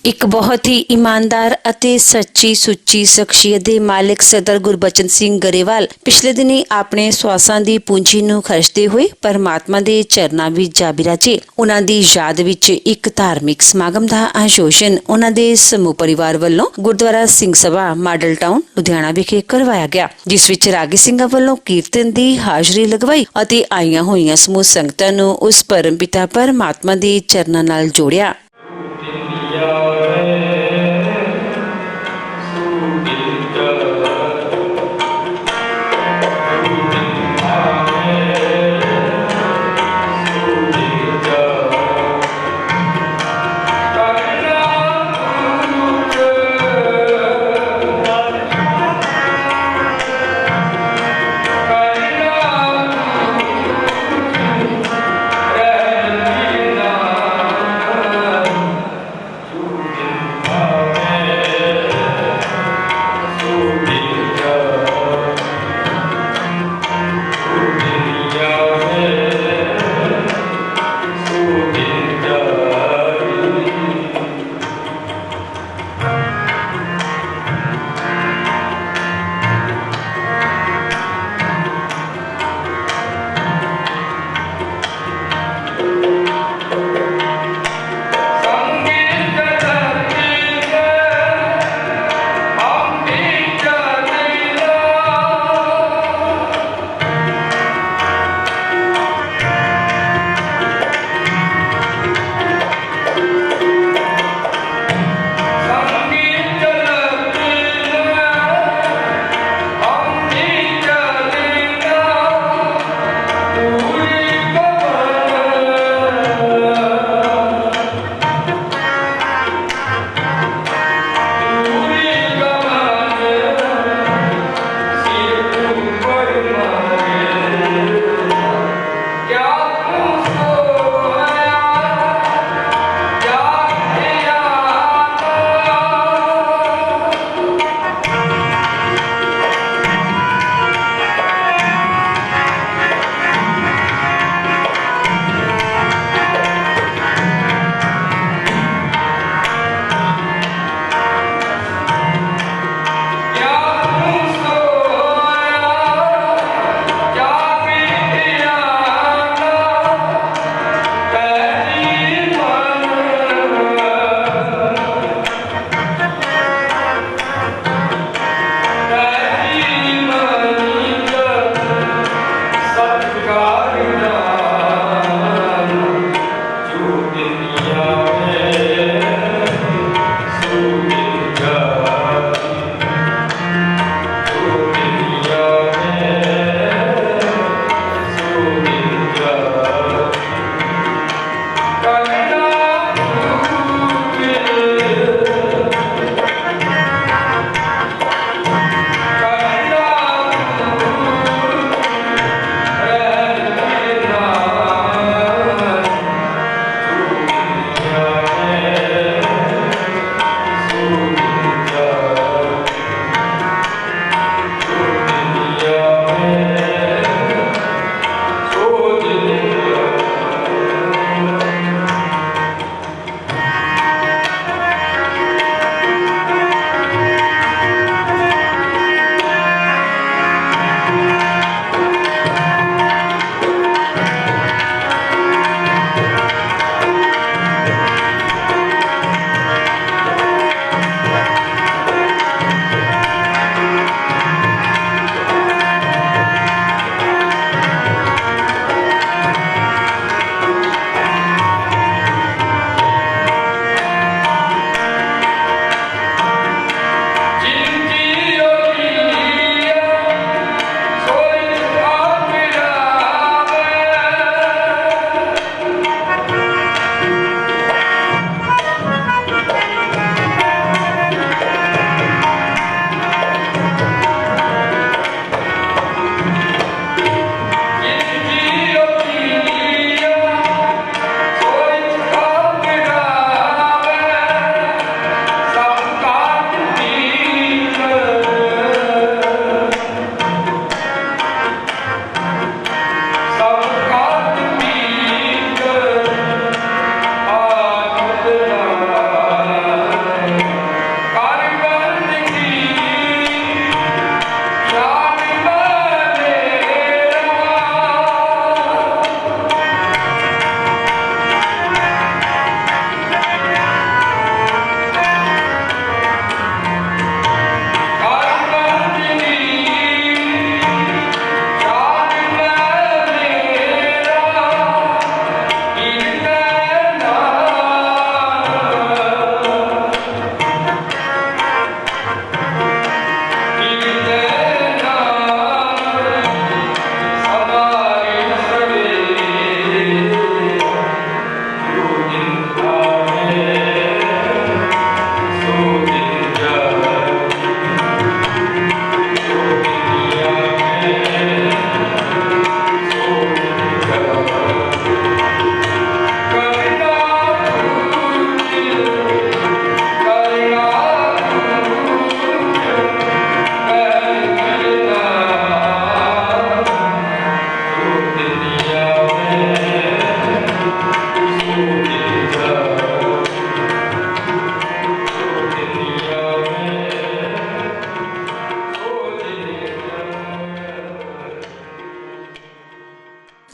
ਇੱਕ ਬਹੁਤ ਹੀ ਇਮਾਨਦਾਰ ਅਤੇ ਸੱਚੀ ਸੁੱਚੀ ਸ਼ਖਸੀਅਤ ਦੇ ਮਾਲਕ ਸਰਦਾਰ ਗੁਰਬਚਨ ਸਿੰਘ ਗਰੇਵਾਲ ਪਿਛਲੇ ਦਿਨੀ ਆਪਣੇ ਸਵਾਸਾਂ ਦੀ ਪੂੰਜੀ ਨੂੰ ਖਰਚਦੇ ਹੋਏ ਪਰਮਾਤਮਾ ਦੇ ਚਰਨਾਂ ਵਿੱਚ ਜਾ ਬਿਰਾਜੇ। ਉਹਨਾਂ ਦੀ ਯਾਦ ਵਿੱਚ ਇੱਕ ਧਾਰਮਿਕ ਸਮਾਗਮ ਦਾ ਆਯੋਜਨ ਉਹਨਾਂ ਦੇ ਸਮੂਹ ਪਰਿਵਾਰ ਵੱਲੋਂ ਗੁਰਦੁਆਰਾ ਸਿੰਘ ਸਭਾ ਮਾਡਲ ਟਾਊਨ ਲੁਧਿਆਣਾ ਵਿਖੇ ਕਰਵਾਇਆ ਗਿਆ, ਜਿਸ ਵਿੱਚ ਰਾਗੀ ਸਿੰਘਾਂ ਵੱਲੋਂ ਕੀਰਤਨ ਦੀ ਹਾਜ਼ਰੀ ਲਗਵਾਈ ਅਤੇ ਆਈਆਂ ਹੋਈਆਂ ਸਮੂਹ ਸੰਗਤਾਂ ਨੂੰ ਉਸ ਪਰਮਪਿਤਾ ਪਰਮਾਤਮਾ ਦੇ ਚਰਨਾਂ ਨਾਲ ਜੋੜਿਆ।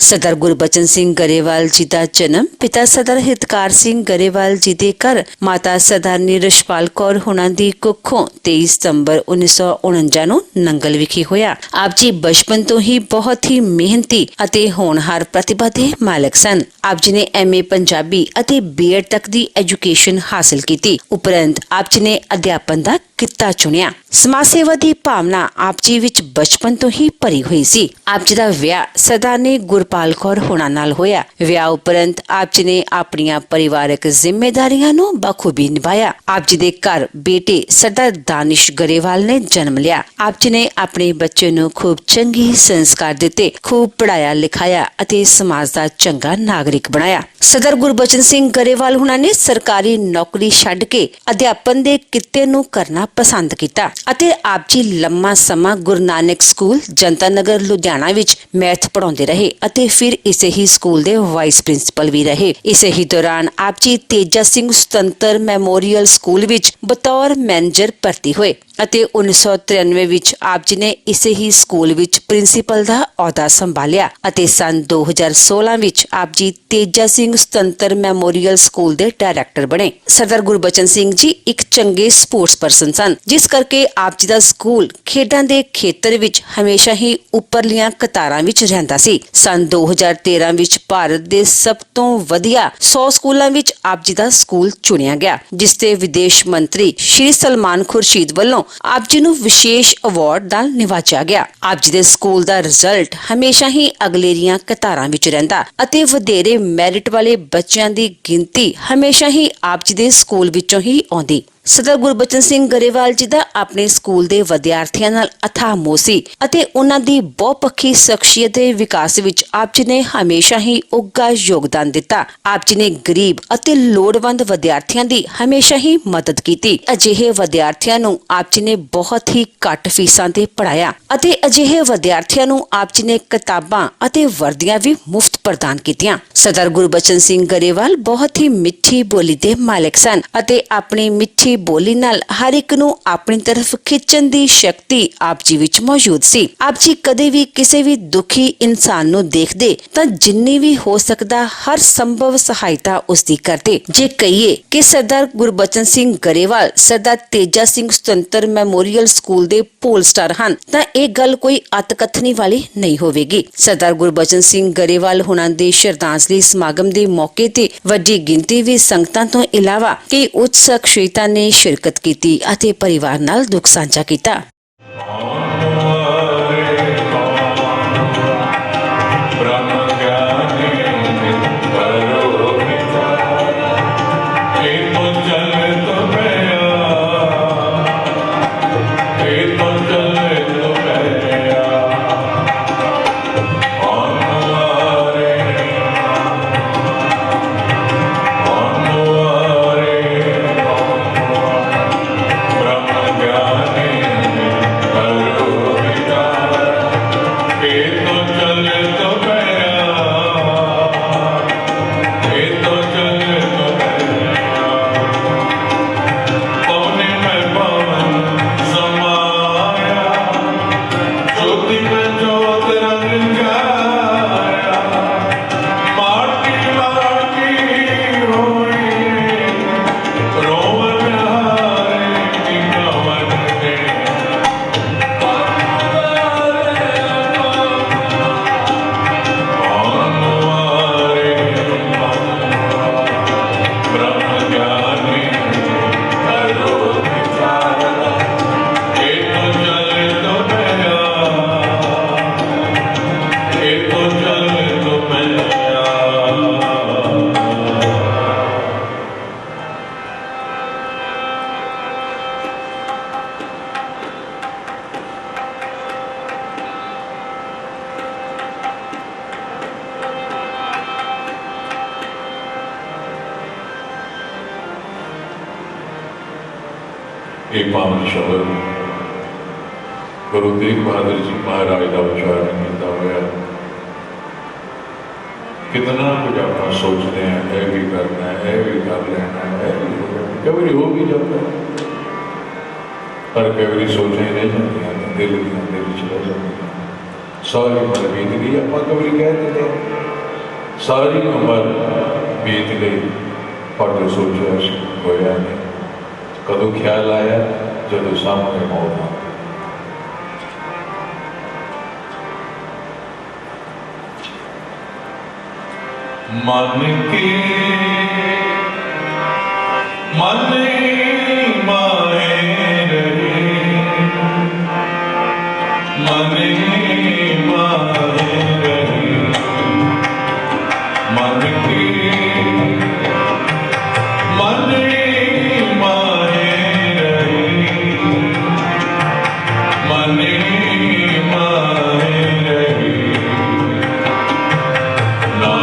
ਸਰਦਾਰ ਗੁਰਬਚਨ ਸਿੰਘ ਗਰੇਵਾਲ ਜੀ ਦਾ ਜਨਮ ਪਿਤਾ ਸਰਦਾਰ ਹਿਤਕਾਰ ਸਿੰਘ ਗਰੇਵਾਲ ਜੀ ਦੇ ਘਰ ਮਾਤਾ ਸਰਦਾਰਨੀ ਰਸ਼ਪਾਲ ਕੌਰ ਹੁਣਾਂ ਦੀ ਕੁੱਖੋਂ 23 ਸਤੰਬਰ 1949 ਨੂੰ ਨੰਗਲ ਵਿਖੇ ਹੋਇਆ। ਆਪ ਜੀ ਬਚਪਨ ਤੋਂ ਹੀ ਬਹੁਤ ਹੀ ਮਿਹਨਤੀ ਅਤੇ ਹੋਣਹਾਰ ਪ੍ਰਤਿਭਾ ਦੇ ਮਾਲਕ ਸਨ। ਆਪ ਜੀ ਨੇ MA ਪੰਜਾਬੀ ਅਤੇ B.Ed ਤੱਕ ਦੀ ਐਜੂਕੇਸ਼ਨ ਹਾਸਲ ਕੀਤੀ। ਉਪਰੰਤ ਆਪ ਜੀ ਨੇ ਅਧਿਆਪਨ ਦਾ ਕਿੱਤਾ ਚੁਣਿਆ। ਸਮਾਜ ਸੇਵਾ ਦੀ ਭਾਵਨਾ ਆਪ ਜੀ ਵਿੱਚ ਬਚਪਨ ਤੋਂ ਹੀ ਭਰੀ ਹੋਈ ਸੀ। ਆਪ ਜੀ ਦਾ ਵਿਆਹ ਸਰਦਾਰਨੀ ਗੁਰਪਾਲ ਕੌਰ ਹੁਣਾਂ ਨਾਲ ਹੋਇਆ। ਵਿਆਹ ਉਪਰੰਤ ਆਪ ਜੀ ਨੇ ਆਪਣੀਆਂ ਪਰਿਵਾਰਕ ਜ਼ਿੰਮੇਦਾਰੀਆਂ ਨੂੰ ਬਖੂਬੀ ਨਿਭਾਇਆ। ਆਪ ਜੀ ਦੇ ਘਰ ਬੇਟੇ ਸਰਦਾਰ ਦਾਨਿਸ਼ ਗਰੇਵਾਲ ਨੇ ਜਨਮ ਲਿਆ। ਆਪ ਜੀ ਨੇ ਆਪਣੇ ਬੱਚੇ ਨੂੰ ਖੂਬ ਚੰਗੀ ਸੰਸਕਾਰ ਦਿੱਤੇ, ਖੂਬ ਪੜਾਇਆ ਲਿਖਾਇਆ ਅਤੇ ਸਮਾਜ ਦਾ ਚੰਗਾ ਨਾਗਰਿਕ ਬਣਾਇਆ। ਸਰਦਾਰ ਗੁਰਬਚਨ ਸਿੰਘ ਗਰੇਵਾਲ ਹੁਣਾਂ ਨੇ ਸਰਕਾਰੀ ਨੌਕਰੀ ਛੱਡ ਕੇ ਅਧਿਆਪਨ ਦੇ ਕਿੱਤੇ ਨੂੰ ਕਰਨਾ ਪਸੰਦ ਕੀਤਾ ਅਤੇ ਆਪ ਜੀ ਲੰਮਾ ਸਮਾਂ ਗੁਰੂ ਨਾਨਕ ਸਕੂਲ ਜਨਤਾ ਨਗਰ ਲੁਧਿਆਣਾ ਵਿੱਚ ਮੈਥ ਪੜਾਉਂਦੇ ਰਹੇ ਅਤੇ ਫਿਰ ਇਸੇ ਹੀ ਸਕੂਲ ਦੇ ਵਾਈਸ ਪ੍ਰਿੰਸੀਪਲ ਵੀ ਰਹੇ। ਇਸੇ ਹੀ ਦੌਰਾਨ ਆਪ ਜੀ ਤੇਜਾ ਸਿੰਘ ਸੁਤੰਤਰ ਮੈਮੋਰੀਅਲ ਸਕੂਲ ਵਿੱਚ ਬਤੌਰ ਮੈਨੇਜਰ ਭਰਤੀ ਹੋਏ ਅਤੇ 1993 ਵਿੱਚ ਆਪ ਜੀ ਨੇ ਇਸੇ ਹੀ ਸਕੂਲ ਵਿੱਚ ਪ੍ਰਿੰਸੀਪਲ ਦਾ ਅਹੁਦਾ ਸੰਭਾਲਿਆ ਅਤੇ ਸੰਨ 2016 ਵਿੱਚ ਆਪ ਜੀ ਤੇਜਾ ਸਿੰਘ ਸੁਤੰਤਰ ਮੈਮੋਰੀਅਲ ਸਕੂਲ ਦੇ ਡਾਇਰੈਕਟਰ ਬਣੇ। ਸਰਦਾਰ ਗੁਰਬਚਨ ਸਿੰਘ ਜੀ ਇੱਕ ਚੰਗੇ ਸਪੋਰਟਸ ਪਰਸਨ ਸਨ, ਜਿਸ ਕਰਕੇ ਆਪ ਜੀ ਦਾ ਸਕੂਲ ਖੇਡਾਂ ਦੇ ਖੇਤਰ ਵਿੱਚ ਹਮੇਸ਼ਾ ਹੀ ਉੱਪਰਲੀਆਂ ਕਤਾਰਾਂ ਵਿੱਚ ਰਹਿੰਦਾ ਸੀ। ਸੰਨ 2013 ਵਿੱਚ ਭਾਰਤ ਦੇ ਸਭ ਤੋਂ ਵਧੀਆ 100 ਸਕੂਲਾਂ ਵਿੱਚ ਆਪ ਜੀ ਦਾ ਸਕੂਲ ਚੁਣਿਆ ਗਿਆ, ਜਿਸ ਤੇ ਵਿਦੇਸ਼ ਮੰਤਰੀ ਸ਼੍ਰੀ ਸਲਮਾਨ ਖੁਰਸ਼ੀਦ ਵੱਲੋਂ ਆਪ ਜੀ ਨੂੰ ਵਿਸ਼ੇਸ਼ ਅਵਾਰਡ ਨਾਲ ਨਿਵਾਜਿਆ ਗਿਆ। ਆਪ ਜੀ ਦੇ ਸਕੂਲ ਦਾ ਰਿਜ਼ਲਟ ਹਮੇਸ਼ਾ ਹੀ ਅਗਲੇਰੀਆਂ ਕਤਾਰਾਂ ਵਿੱਚ ਰਹਿੰਦਾ ਅਤੇ ਵਧੇਰੇ ਮੈਰਿਟ ਵਾਲੇ ਬੱਚਿਆਂ ਦੀ ਗਿਣਤੀ ਹਮੇਸ਼ਾ ਹੀ ਆਪ ਜੀ ਦੇ ਸਕੂਲ ਵਿੱਚੋਂ ਹੀ ਆਉਂਦੀ। ਸਰਦਾਰ ਗੁਰਬਚਨ ਸਿੰਘ ਗਰੇਵਾਲ ਜੀ ਦਾ ਆਪਣੇ ਸਕੂਲ ਦੇ ਵਿਦਿਆਰਥੀਆਂ ਨਾਲ ਅਥਾਹ ਮੋਹ ਸੀ ਅਤੇ ਉਹਨਾਂ ਦੀ ਬਹੁਪੱਖੀ ਸ਼ਖਸੀਅਤ ਦੇ ਵਿਕਾਸ ਵਿੱਚ ਆਪ ਜੀ ਨੇ ਹਮੇਸ਼ਾ ਹੀ ਉੱਘਾ ਯੋਗਦਾਨ ਦਿੱਤਾ। ਆਪ ਜੀ ਨੇ ਗਰੀਬ ਅਤੇ ਲੋੜਵੰਦ ਵਿਦਿਆਰਥੀਆਂ ਦੀ ਹਮੇਸ਼ਾ ਹੀ ਮਦਦ ਕੀਤੀ। ਅਜਿਹੇ ਵਿਦਿਆਰਥੀਆਂ ਨੂੰ ਆਪ ਜੀ ਨੇ ਬਹੁਤ ਹੀ ਘੱਟ ਫੀਸਾਂ ਤੇ ਪੜਾਇਆ ਅਤੇ ਅਜਿਹੇ ਵਿਦਿਆਰਥੀਆਂ ਨੂੰ ਆਪ ਜੀ ਨੇ ਕਿਤਾਬਾਂ ਅਤੇ ਵਰਦੀਆਂ ਵੀ ਮੁਫਤ ਪ੍ਰਦਾਨ ਕੀਤੀਆਂ। ਸਰਦਾਰ ਗੁਰਬਚਨ ਸਿੰਘ ਗਰੇਵਾਲ ਬਹੁਤ ਹੀ ਮਿੱਠੀ ਬੋਲੀ ਦੇ ਮਾਲਕ ਸਨ ਅਤੇ ਆਪਣੀ ਮਿੱਠੀ ਬੋਲੀ ਨਾਲ ਹਰ ਇੱਕ ਨੂੰ ਆਪਣੀ ਤਰਫ ਖਿੱਚਣ ਦੀ ਸ਼ਕਤੀ ਆਪ ਜੀ ਵਿੱਚ ਮੌਜੂਦ ਸੀ। ਆਪ ਜੀ ਕਦੇ ਵੀ ਕਿਸੇ ਵੀ ਦੁਖੀ ਇਨਸਾਨ ਨੂੰ ਦੇਖਦੇ ਤਾਂ ਜਿੰਨੀ ਵੀ ਹੋ ਸਕਦਾ ਹਰ ਸੰਭਵ ਸਹਾਇਤਾ ਉਸ ਦੀ ਕਰਦੇ। ਜੇ ਕਹੀਏ ਕਿ ਸਰਦਾਰ ਗੁਰਬਚਨ ਸਿੰਘ ਗਰੇਵਾਲ ਸਰਦਾਰ ਤੇਜਾ ਸਿੰਘ ਸੁਤੰਤਰ ਮੈਮੋਰੀਅਲ ਸਕੂਲ ਦੇ ਪੋਲ ਸਟਾਰ ਹਨ ਤਾਂ ਇਹ ਗੱਲ ਕੋਈ ਅਤਕਥਨੀ ਵਾਲੀ ਨਹੀਂ ਹੋਵੇਗੀ। ਸਰਦਾਰ ਗੁਰਬਚਨ ਸਿੰਘ ਗਰੇਵਾਲ ਹੁਣਾਂ ਦੇ ਸ਼ਰਧਾਂਜਲੀ ਸਮਾਗਮ ਦੇ ਮੌਕੇ ਤੇ ਵੱਡੀ ਗਿਣਤੀ ਵਿੱਚ ਸੰਗਤਾਂ ਤੋਂ ਇਲਾਵਾ ਕਈ ਉੱਚ ਸ਼ਖਸੀਅਤਾਂ ਨੇ ਸ਼ਿਰਕਤ ਕੀਤੀ ਅਤੇ ਪਰਿਵਾਰ ਨਾਲ ਦੁੱਖ ਸਾਂਝਾ ਕੀਤਾ। ਇਹ ਪਾਵਨ ਸ਼ਬਦ ਗੁਰੂ ਤੇਗ ਬਹਾਦਰ ਜੀ ਮਹਾਰਾਜ ਦਾ ਉਚਾਰਨ ਕੀਤਾ ਹੋਇਆ। कितना कुछ अपना सोचते हैं, है भी करना है भी कर लेना है भी हो जाना, कभी हो भी जाता है पर कभी सोचें रह जाती हैं, दिल चले जाते हैं। सारी उम्र बीत गई, आप कभी कह देते हैं सारी उम्र बीत गई पर जो सोचा होया नहीं। कदों ख्याल आया जब सामने मौत आ मन की मन माए रहे मन माए रहे मन की मन माए रहे मन माए रहे ना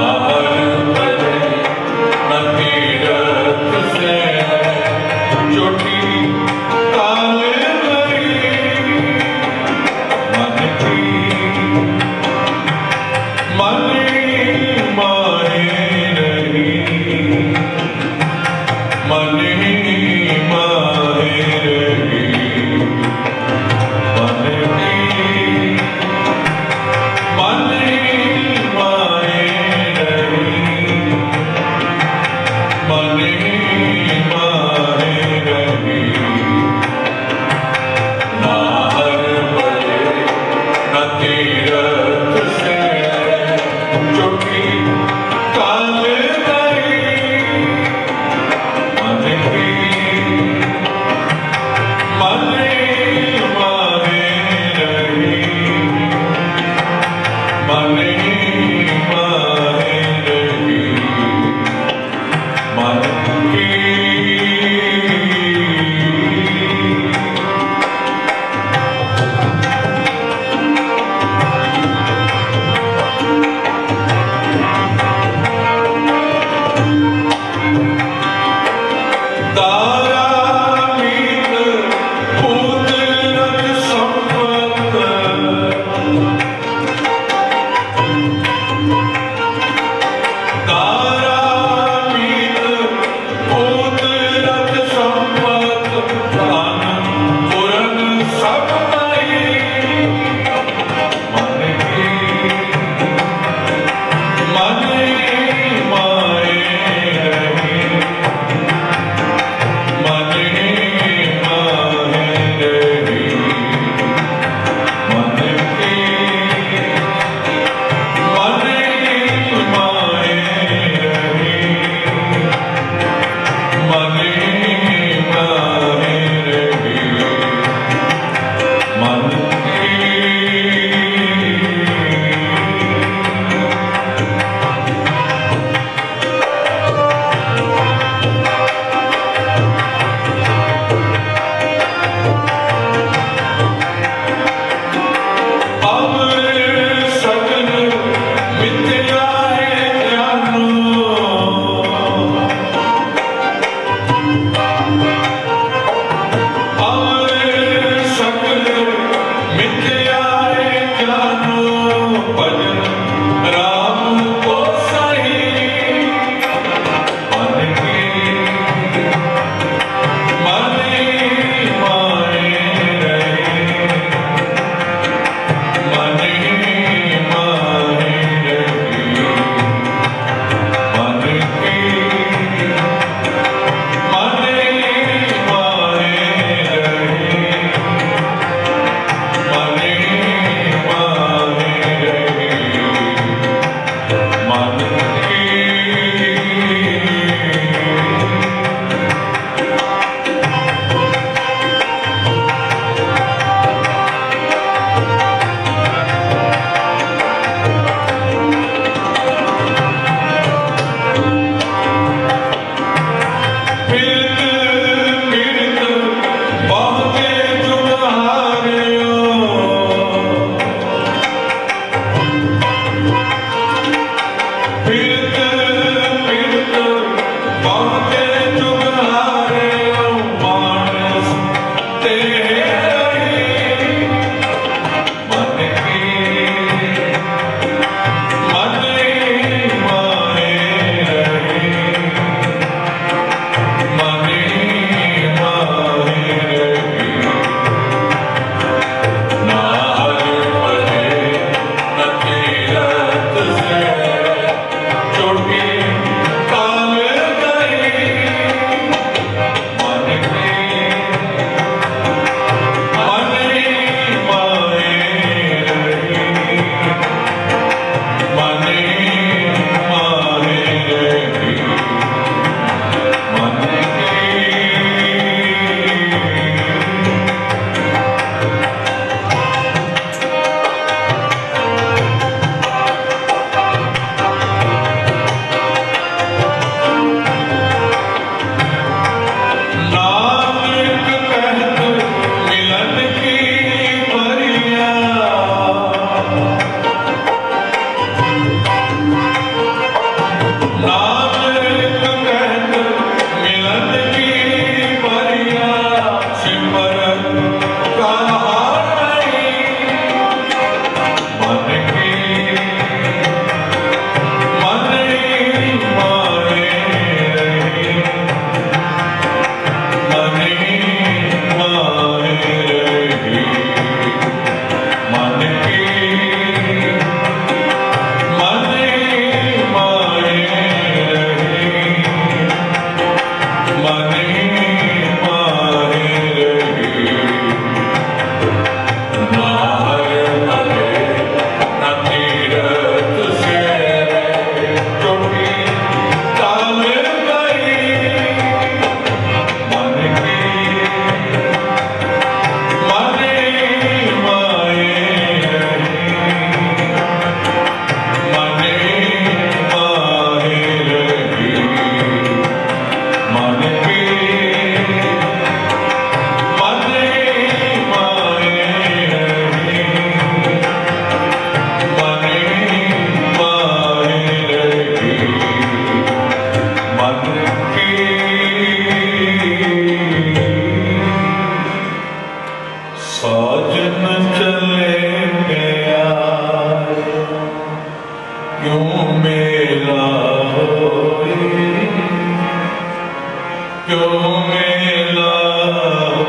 क्यों मेला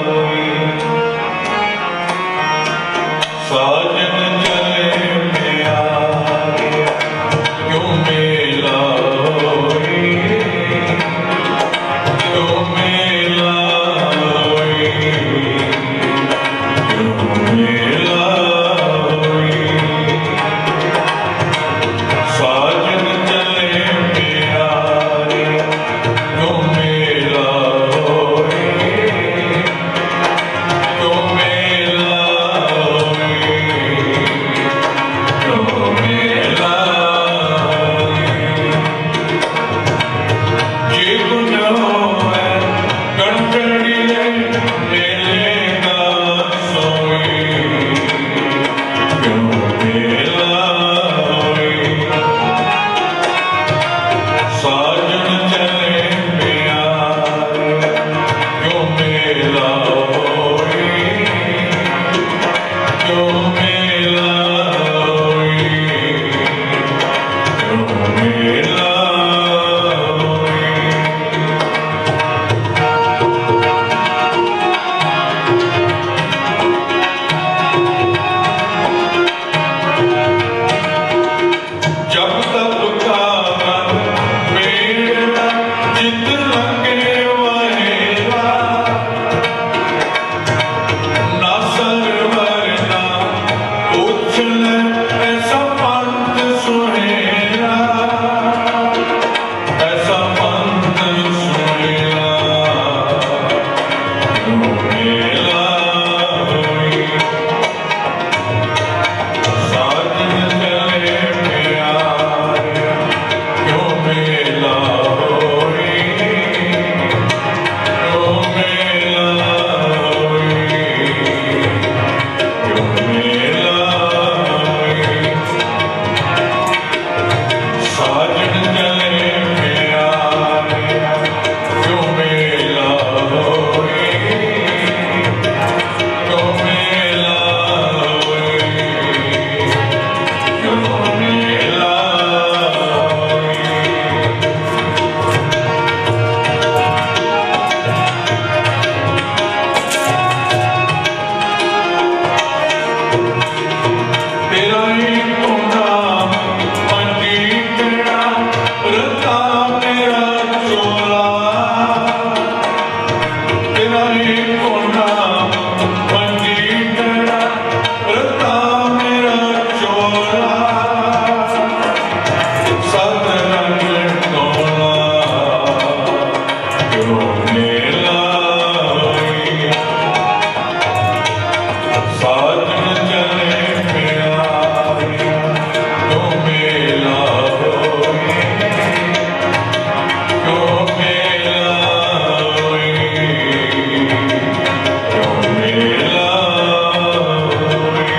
होई साजन चले प्यारे क्यों मेला होई क्यों मेला होई क्यों मेला होई साजन चले प्यारे क्यों मेला होई क्यों मेला होई क्यों मेला जी गुण होवे कंठड़ी मेले का सोई क्यों मेला होई साजन चले प्यारे क्यों मेला होई क्यों मेला होई क्यों मेला होई जब तक का मन मेरा जित लगे वहेला ना सरवर ना उछल ऐसा पंथ सुहेला ऐसा पंथ सुहेला क्यों मेला होई साजन चले प्यारे क्यों मेला होई क्यों मेला होई क्यों मेला होई साजन चले प्यारे क्यों मेला होई क्यों मेला होई क्यों मेला होई तेरा ही तो नाम पंजीकरण रता मेरा चोला तेरा ही तो नाम पंजीकरण रता मेरा चोला सतरंग तोला क्यों मेला होई साजन चले प्यारे क्यों मेला होई क्यों मेला होई क्यों मेला होई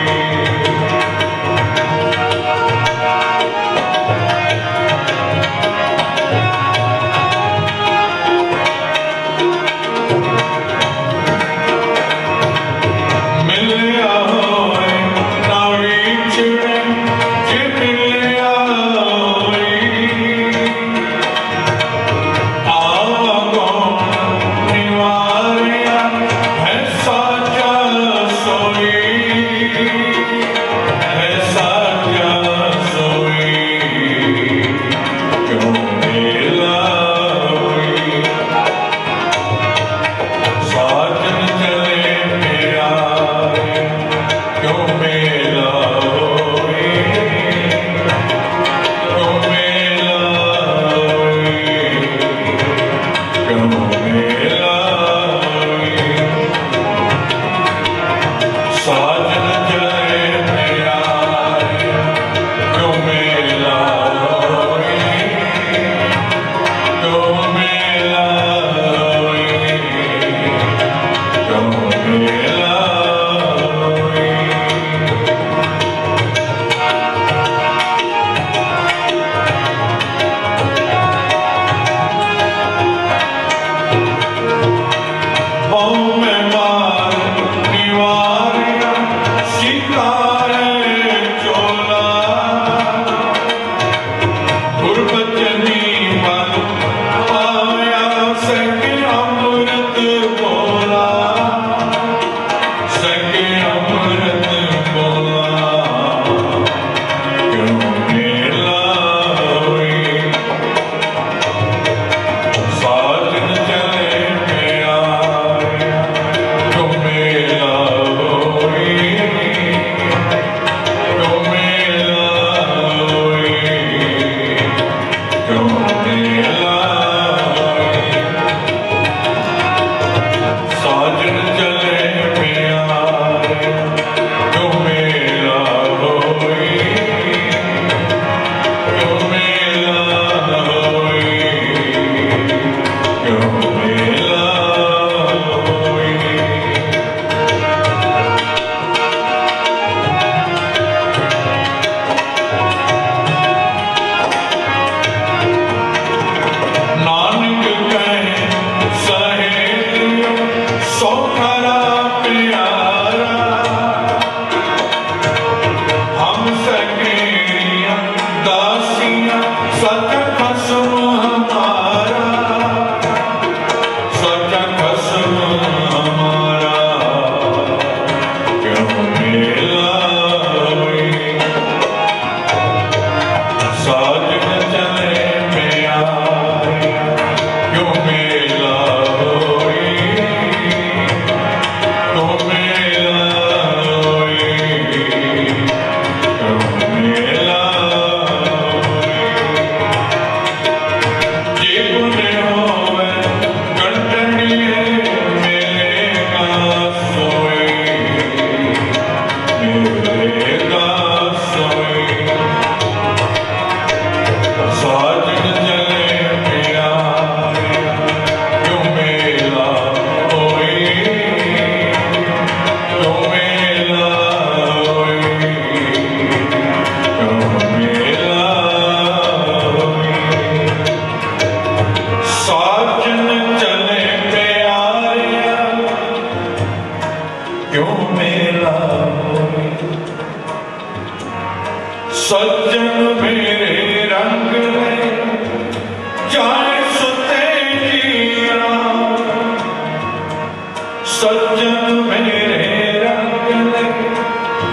सज्जन मेरे रंग लगे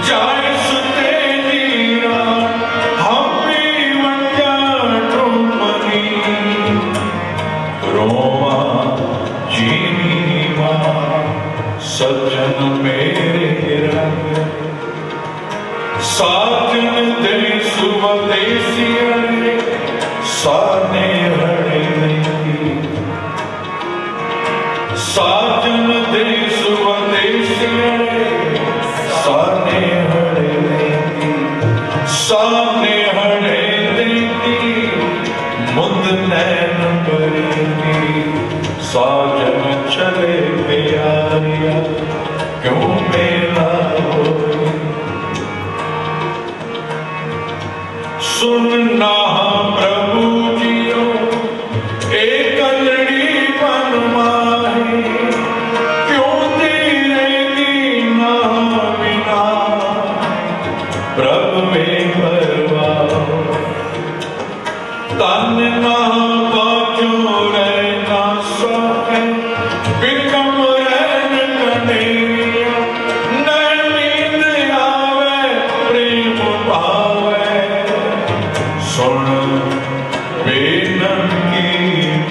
जाए सुते जीरा हमी वंजा टुमनी रोवा जीवा सज्जन मेरे रंग साजन दे सुवदेसियरे साने हड़े नहीं साजन दे सुवदेसियरे साने हड़े नहीं साने हड़े नहीं मुद नैन भरेगी साजन चले प्यारिया क्यों मेला होए सुनना प्रभु जियो एक कलड़ी बन माही क्यों तेरेगी ना बिना प्रभु में परवाह तन ना बाजो रहना सोखे बिकम रहन कनेरिया न नींद आवे प्रेम भावे सुन बेनकी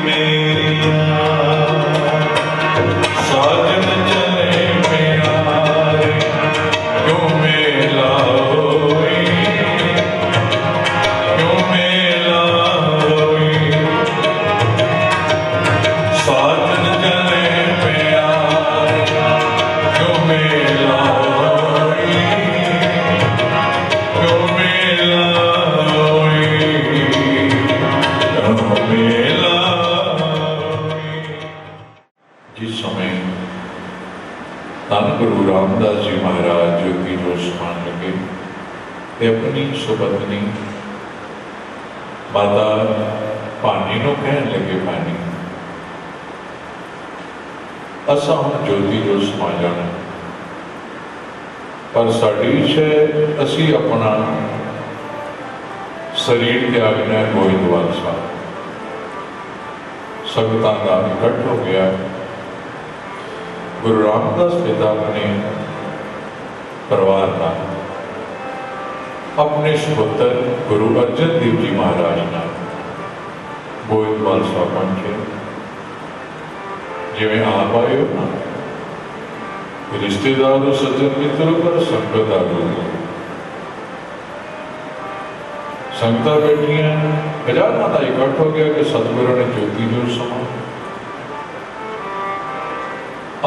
मेरिया साजन चले प्यारे क्यों मेला होई क्यों मेला होई साजन चले प्यारे क्यों मेला होई क्यों मेला जिस समय धन गुरु रामदास जी महाराज जोगी जो समान लगे ते अपनी सुपत्नी माता पानी को कहन लगे पानी असा हम ज्योति जो समा जाना पर साड़ी इच्छा है असी अपना शरीर त्यागना है गोविंदवाल साहब संगतां का इकट्ठ हो गया गुरु रामदास पिता अपने परिवार का अपने सुपुत्र गुरु अर्जन देव जी महाराज ना गोविंदवाल साहब पहुंचे जिवें आप आए हो ना रिश्तेदारों सज्जन मित्रों पर संगत आ गई संगतां बैठियां खजाना का इकट्ठ हो गया कि सतगुरु ने ज्योति जो समा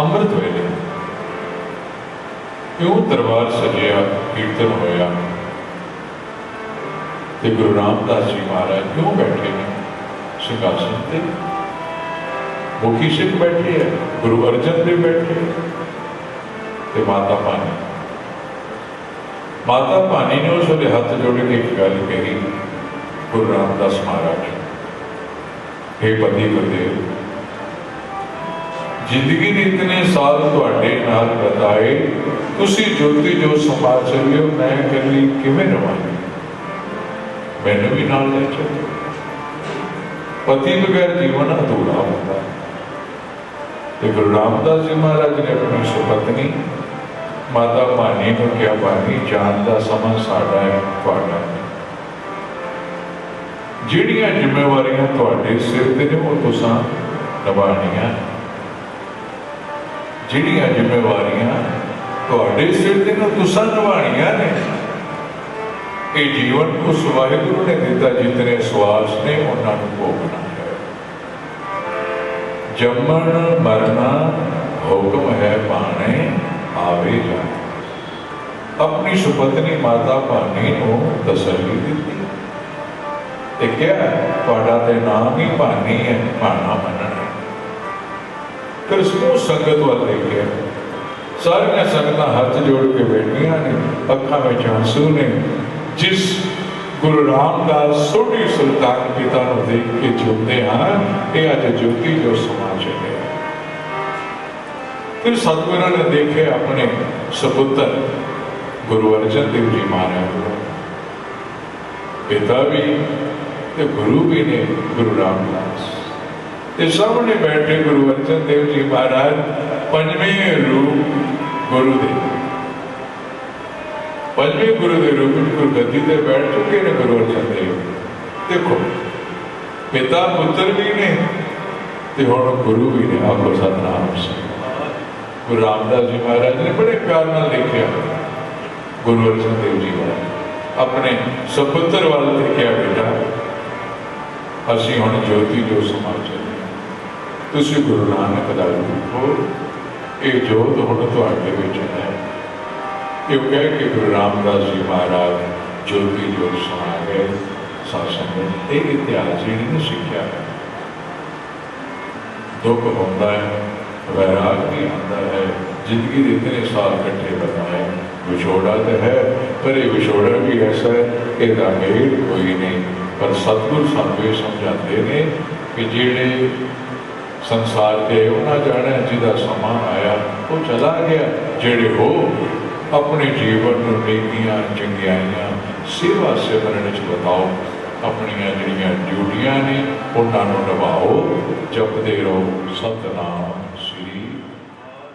अमृत वेले क्यों दरबार सजिया कीर्तन होया ते गुरु रामदास जी महाराज क्यों बैठे हैं सिंहासन पे मुखी सिख बैठे है गुरु अर्जन देव बैठे ते माता पानी ने उस वे हाथ जोड़ के एक गल कही गुरु रामदास महाराज हे पति गुरदेव जिंदगी ने इतने साल तुहाडे नाल बताए तुसी ज्योति जो समा चलियो मैं कली किवें रवांगी मैनू भी नाल ले चलो पति बगैर जीवन अधूरा होता है गुरु रामदास जी महाराज ने अपनी सुपत्नी माता भानी को क्या भानी जान का समा साडा है तुहाडा जिहड़ियां जिम्मेवारियां तुहाडे सिर ते ने वो तुसां निभाणियां जिहड़ियां जिम्मेवारियां तुहाडे सिर ते ने तुसां निभाणियां ने ये जीवन उस वाहिगुरु ने दिता जितने श्वास ने उन्होंने भोगना है जमन मरना हुक्म है पाने आवे जाए अपनी सुपत्नी माता भानी को तसल्ली दी ते क्या तुहाडा ते नाम ही भानी है भाना मनना फिर समूह संगत वाल देखिए सारिया संगतां हाथ जोड़ के बैठिया ने अखा में आंसू ने जिस गुरु रामदास सोढ़ी सुल्तान पिता को देख के जुड़ते हाँ ये अज ज्योति जो समा चले फिर सतगुरु ने देखे अपने सपुत्र गुरु अर्जन देव जी महाराज पिता भी ते गुरु भी ने गुरु रामदास ਤੇ ਸਾਹਮਣੇ ਬੈਠੇ ਗੁਰੂ ਅਰਜਨ ਦੇਵ ਜੀ ਮਹਾਰਾਜ ਪੰਜਵੇਂ ਰੂਪ ਗੁਰੂ ਦੇ ਪੰਜਵੇਂ ਗੁਰੂ ਦੇ ਰੂਪ ਵਿੱਚ ਗੁਰਗੱਦੀ ਤੇ ਬੈਠ ਚੁੱਕੇ ਨੇ ਗੁਰੂ ਅਰਜਨ ਦੇਵ। ਦੇਖੋ ਪਿਤਾ ਪੁੱਤਰ ਵੀ ਨੇ ਤੇ ਹੁਣ ਗੁਰੂ ਵੀ ਨੇ। ਆਖੋ ਸਤਿਨਾਮ ਸ੍ਰੀ ਗੁਰੂ ਰਾਮਦਾਸ ਜੀ ਮਹਾਰਾਜ ਨੇ ਬੜੇ ਪਿਆਰ ਨਾਲ ਲਿਖਿਆ ਗੁਰੂ ਅਰਜਨ ਦੇਵ ਜੀ ਮਹਾਰਾਜ ਆਪਣੇ ਸਪੁੱਤਰ ਵੱਲ ਦੇਖਿਆ, ਬੇਟਾ ਅਸੀਂ ਹੁਣ ਜੋਤੀ ਜੋ ਸਮਾ ਚੱਲੇ, ਤੁਸੀਂ ਗੁਰੂ ਨਾਨਕ ਦਾ ਰੂਪ ਹੋ, ਇਹ ਜੋਤ ਹੁਣ ਤੁਹਾਡੇ ਵਿੱਚ ਹੈ। ਇਹ ਕਹਿ ਕੇ ਗੁਰੂ ਰਾਮਦਾਸ ਜੀ ਮਹਾਰਾਜ ਜੋਤੀ ਜੋ ਸਮਾ ਗਏ। ਸਾਸੰਗ ਇਹ ਇਤਿਹਾਸ ਜਿਹੜੀ ਨੇ ਸਿੱਖਿਆ ਹੈ। ਦੁੱਖ ਹੁੰਦਾ ਹੈ, ਵੈਰਾਗ ਵੀ ਆਉਂਦਾ ਹੈ, ਜ਼ਿੰਦਗੀ ਦੇ ਇਤਨੇ ਸਾਲ ਇਕੱਠੇ ਬਣਾਏ, ਵਿਛੋੜਾ ਤਾਂ ਹੈ, ਪਰ ਇਹ ਵਿਛੋੜਾ ਵੀ ਐਸਾ ਹੈ ਇਹਦਾ ਮੇਲ ਕੋਈ ਨਹੀਂ। ਪਰ ਸਤਿਗੁਰ ਸਾਨੂੰ ਇਹ ਸਮਝਾਉਂਦੇ ਨੇ ਕਿ ਜਿਹੜੇ ਸੰਸਾਰ ਤੇ ਉਹਨਾਂ ਜਾਣਾ ਜਿਹਦਾ ਸਮਾਂ ਆਇਆ ਉਹ ਚਲਾ ਗਿਆ। ਜਿਹੜੇ ਹੋ ਆਪਣੇ ਜੀਵਨ ਨੂੰ ਨੇਕੀਆਂ ਚੰਗਿਆਈਆਂ ਸੇਵਾ ਸਿਮਰਨ ਚ ਬਤਾਓ, ਆਪਣੀਆਂ ਜਿਹੜੀਆਂ ਡਿਊਟੀਆਂ ਨੇ ਉਹਨਾਂ ਨੂੰ ਨਿਭਾਓ। ਜਪਦੇ ਰਹੋ ਸਤਿਨਾਮ ਸ੍ਰੀ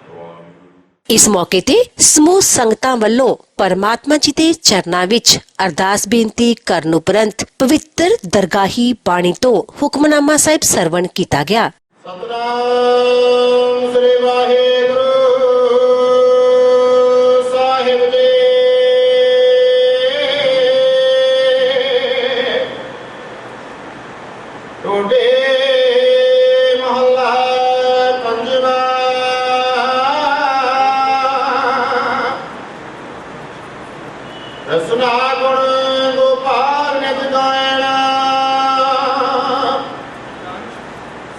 ਵਾਹਿਗੁਰੂ। ਇਸ ਮੌਕੇ ਤੇ ਸਮੂਹ ਸੰਗਤਾਂ ਵੱਲੋਂ ਪਰਮਾਤਮਾ ਜੀ ਦੇ ਚਰਨਾਂ ਵਿੱਚ ਅਰਦਾਸ ਬੇਨਤੀ ਕਰਨ ਉਪਰੰਤ ਪਵਿੱਤਰ ਦਰਗਾਹੀ ਬਾਣੀ ਤੋਂ ਹੁਕਮਨਾਮਾ ਸਾਹਿਬ ਸਰਵਣ ਕੀਤਾ ਗਿਆ। ਸਤਿਨਾਮ ਸ੍ਰੀ ਵਾਹਿਗੁਰੂ ਸਾਹਿਬ ਜੀ। ਟੋਡੇ ਮਹੱਲਾ ਪੰਜਵਾਂ। ਰਸਨਾ ਗੁਣ ਗੋਪਾਲ ਨਿਤ ਗਾਇਣਾ,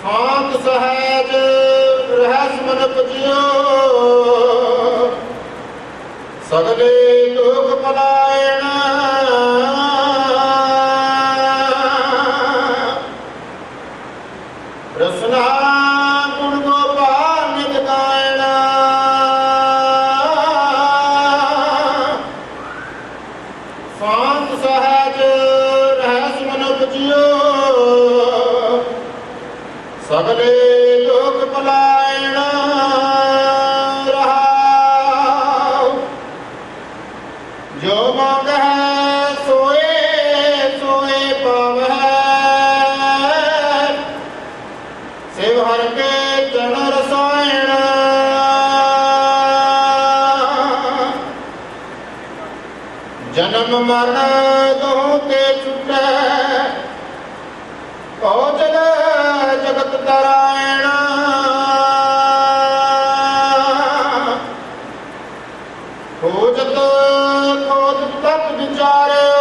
ਸ਼ਾਂਤ ਸਹਿਜ ਰਹਿਸ ਮਨ ਪਜਿਓ, ਸਗਲੇ ਲੋਕ ਪਲਾਇਣ। ਰਸਨਾ ਗੁਣ ਗੋਪਾਲ ਨਿਤ ਗਾਇਣਾ, ਸ਼ਾਂਤ ਸਹਿਜ ਰਹਿਸ ਮਨ ਪਜਿਓ, ਸਗਲੇ ਲੋਕ ਪਲਾਇਣ। ਰਹਾਉ ਜੋ ਮੰਗਹਿ ਸੋਏ ਸੋਏ ਪਾਵਹਿ, ਸਿਵ ਹਰਿ ਕੇ ਚਰਨ ਰਸਾਇਣ। ਜਨਮ ਮਰਨ ਦੋਹਾਂ ਤੇ ਛੁਟੈ, ਔਜਲ ਜਗਤ ਤਰਾਇਣ। ਖੋਜਤ ਖੋਜ ਤਤ ਵਿਚਾਰਿਓ,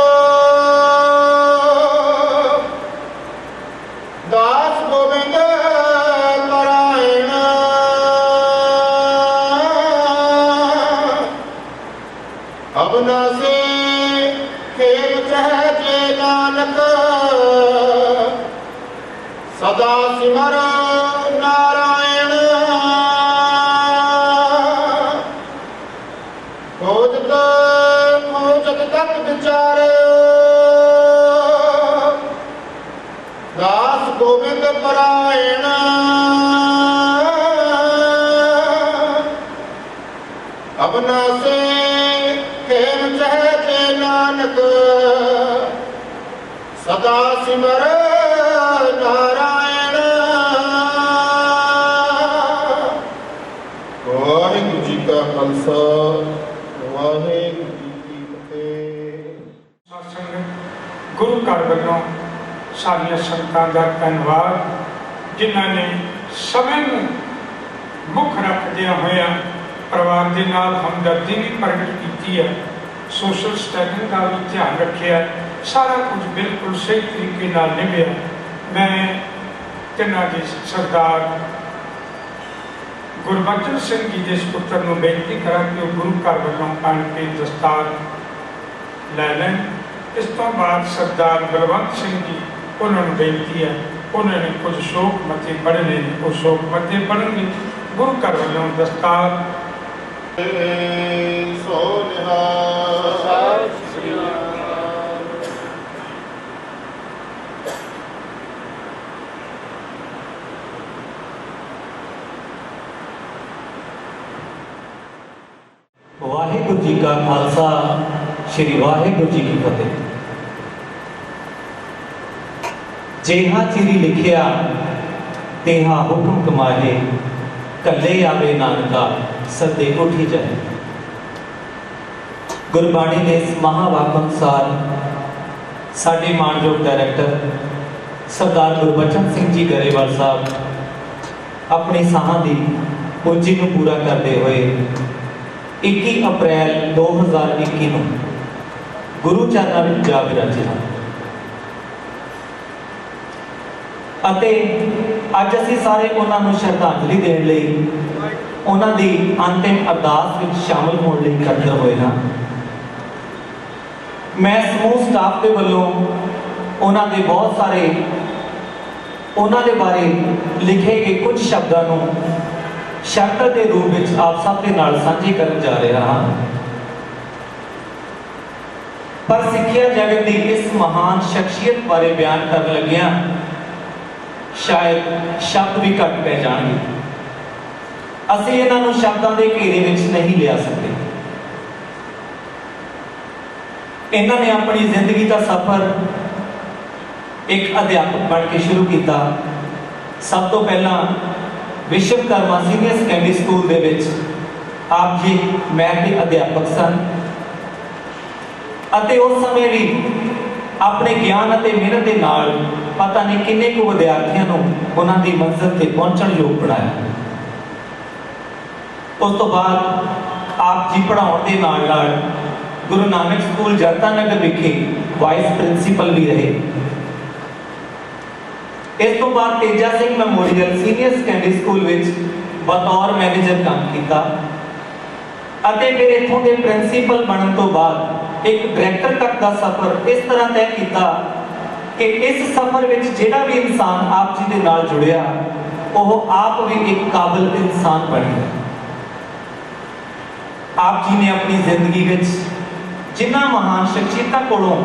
ਦਾਸ ਗੋਬਿੰਦ ਤਰਾਇਣ। ਅਬਨਾਸੀ ਖੇਮ ਚਹਿ ਜੇ ਨਾਨਕ, ਸਦਾ ਸਿਮਰ ਨਾਰਾਇਣ। ਖੋਜਤ ਖੋਜਤ ਤਤ ਵਿਚਾਰਿਓ, ਦਾਸ ਗੋਬਿੰਦ ਪਰਾਇਣ। ਅਬਨਾਸੀ ਖੇਮ ਚਹਿ ਜੇ ਨਾਨਕ, ਸਦਾ ਸਿਮਰ ਨਾਰਾਇਣ। ਵਾਹਿਗੁਰੂ ਜੀ ਕਾ ਖਾਲਸਾ, ਵਾਹਿਗੁਰੂ ਜੀ ਕੀ ਫਤਿਹ। ਸਤਿਸੰਗ ਗੁਰੂ ਘਰ ਵੱਲੋਂ ਸਾਰੀਆਂ ਸੰਗਤਾਂ ਦਾ ਧੰਨਵਾਦ, ਜਿਨ੍ਹਾਂ ਨੇ ਸਮੇਂ ਨੂੰ ਮੁੱਖ ਰੱਖਦਿਆਂ ਹੋਇਆਂ ਪਰਿਵਾਰ ਦੇ ਨਾਲ ਹਮਦਰਦੀ ਵੀ ਪ੍ਰਗਟ ਕੀਤੀ ਹੈ, ਸੋਸ਼ਲ ਸਟੈਂਡਿੰਗ ਦਾ ਵੀ ਧਿਆਨ ਰੱਖਿਆ, ਸਾਰਾ ਕੁਝ ਬਿਲਕੁਲ ਸਹੀ ਤਰੀਕੇ ਨਾਲ ਨਿਭਿਆ। ਮੈਂ ਤਿੰਨਾਂ ਦੇ ਸਰਦਾਰ ਗੁਰਬਚਨ ਸਿੰਘ ਜੀ ਦੇ ਸੁਪੁੱਤਰ ਨੂੰ ਬੇਨਤੀ ਕਰਾਂ ਕਿ ਉਹ ਗੁਰੂ ਘਰ ਵੱਲੋਂ ਆਣ ਕੇ ਦਸਤਾਰ ਲੈ ਲੈਣ। ਇਸ ਤੋਂ ਬਾਅਦ ਸਰਦਾਰ ਬਲਵੰਤ ਸਿੰਘ ਜੀ, ਉਹਨਾਂ ਨੂੰ ਬੇਨਤੀ ਹੈ, ਉਹਨਾਂ ਨੇ ਕੁਝ ਸ਼ੋਕ ਮੱਥੇ ਪੜ੍ਹਨੇ ਨੇ, ਉਹ ਸ਼ੋਕ ਮੱਥੇ ਪੜ੍ਹਨਗੇ। ਗੁਰੂ ਘਰ ਵੱਲੋਂ ਦਸਤਾਰ ਸੋ ਨਿਹਾਲ। ਵਾਹਿਗੁਰੂ ਜੀ ਕਾ ਖਾਲਸਾ ਸ੍ਰੀ ਵਾਹਿਗੁਰੂ ਜੀ ਕੀ ਫਤਿਹ। ਜਿਹਾ ਚਿਰੀ ਲਿਖਿਆ ਤੇਹਾ ਹੁਕਮ ਕਮਾਹੇ, ਕੱਲੇ ਆਵੇ ਨਾਨਕਾ ਸਦੇ ਉਠੀ ਜਾਏ। ਗੁਰਬਾਣੀ ਦੇ ਇਸ ਮਹਾਵਾਕ ਅਨੁਸਾਰ ਸਾਡੇ ਮਾਣਯੋਗ ਡਾਇਰੈਕਟਰ ਸਰਦਾਰ ਗੁਰਬਚਨ ਸਿੰਘ ਜੀ ਗਰੇਵਾਲ ਸਾਹਿਬ ਆਪਣੀ ਸਾਹਾਂ ਦੀ ਪੂੰਜੀ ਨੂੰ ਪੂਰਾ ਕਰਦੇ ਹੋਏ 21 ਅਪ੍ਰੈਲ 2021 ਨੂੰ ਗੁਰੂ ਚਰਨਾਂ ਵਿੱਚ ਜਾ ਵਿਰਾਜੇ ਹਨ ਅਤੇ ਅੱਜ ਅਸੀਂ ਸਾਰੇ ਉਹਨਾਂ ਨੂੰ ਸ਼ਰਧਾਂਜਲੀ ਦੇਣ ਲਈ ਉਹਨਾਂ ਦੀ ਅੰਤਿਮ ਅਰਦਾਸ ਵਿੱਚ ਸ਼ਾਮਲ ਹੋਣ ਲਈ ਇਕੱਤਰ ਹੋਏ ਹਾਂ। ਮੈਂ ਸਮੂਹ ਸਟਾਫ ਦੇ ਵੱਲੋਂ ਉਹਨਾਂ ਦੇ ਬਹੁਤ ਸਾਰੇ ਉਹਨਾਂ ਦੇ ਬਾਰੇ ਲਿਖੇ ਗਏ ਕੁਝ ਸ਼ਬਦਾਂ ਨੂੰ ਸ਼ਰਤ ਦੇ ਰੂਪ ਵਿੱਚ ਆਪ ਸਭ ਦੇ ਨਾਲ ਸਾਂਝੀ ਕਰਨ ਜਾ ਰਿਹਾ ਹਾਂ। ਪਰ ਸਿੱਖਿਆ ਜਗਤ ਦੀ ਇਸ ਮਹਾਨ ਸ਼ਖਸੀਅਤ ਬਾਰੇ ਬਿਆਨ ਕਰਨ ਲੱਗਿਆਂ ਸ਼ਾਇਦ ਸ਼ਬਦ ਵੀ ਘੱਟ ਪੈ ਜਾਣਗੇ। ਅਸੀਂ ਇਹਨਾਂ ਨੂੰ ਸ਼ਬਦਾਂ ਦੇ ਘੇਰੇ ਵਿੱਚ ਨਹੀਂ ਲਿਆ ਸਕਦੇ। ਇਹਨਾਂ ਨੇ ਆਪਣੀ ਜ਼ਿੰਦਗੀ ਦਾ ਸਫ਼ਰ ਇੱਕ ਅਧਿਆਪਕ ਬਣ ਕੇ ਸ਼ੁਰੂ ਕੀਤਾ। ਸਭ ਤੋਂ ਪਹਿਲਾਂ ਵਿਸ਼ਵਕਰਮਾ ਸੀਨੀਅਰ ਸੈਕੰਡਰੀ ਸਕੂਲ ਦੇ ਵਿੱਚ ਆਪ ਜੀ ਮੈਥ ਦੇ ਅਧਿਆਪਕ ਸਨ ਅਤੇ ਉਸ ਸਮੇਂ ਵੀ ਆਪਣੇ ਗਿਆਨ ਅਤੇ ਮਿਹਨਤ ਦੇ ਨਾਲ ਪਤਾ ਨਹੀਂ ਕਿੰਨੇ ਕੁ ਵਿਦਿਆਰਥੀਆਂ ਨੂੰ ਉਹਨਾਂ ਦੀ ਮੰਜ਼ਿਲ ਤੇ ਪਹੁੰਚਣ ਯੋਗ ਬਣਾਇਆ। ਉਸ ਤੋਂ ਬਾਅਦ ਆਪ ਜੀ ਪੜ੍ਹਾਉਣ ਦੇ ਨਾਲ ਨਾਲ ਗੁਰੂ ਨਾਨਕ ਸਕੂਲ ਜਨਤਾ ਨਗਰ ਵਿਖੇ ਵਾਈਸ ਪ੍ਰਿੰਸੀਪਲ ਵੀ ਰਹੇ। ਇਸ ਤੋਂ ਬਾਅਦ Teja Singh memorial senior secondary school ਵਿੱਚ ਬਤੌਰ ਮੈਨੇਜਰ ਕੰਮ ਕੀਤਾ ਅਤੇ ਫਿਰ ਇੱਥੋਂ ਦੇ ਪ੍ਰਿੰਸੀਪਲ ਬਣਨ ਤੋਂ ਬਾਅਦ ਇੱਕ ਡਾਇਰੈਕਟਰ ਤੱਕ ਦਾ ਸਫ਼ਰ ਇਸ ਤਰ੍ਹਾਂ ਤੈਅ ਕੀਤਾ ਕਿ ਇਸ ਸਫ਼ਰ ਵਿੱਚ ਜਿਹੜਾ ਵੀ ਇਨਸਾਨ ਆਪ ਜੀ ਦੇ ਨਾਲ ਜੁੜਿਆ ਉਹ ਆਪ ਵੀ ਇੱਕ ਕਾਬਿਲ ਇਨਸਾਨ ਬਣ ਗਿਆ। ਆਪ ਜੀ ਨੇ ਆਪਣੀ ਜ਼ਿੰਦਗੀ ਵਿੱਚ ਜਿਨ੍ਹਾਂ ਮਹਾਨ ਸ਼ਖਸੀਅਤਾਂ ਕੋਲੋਂ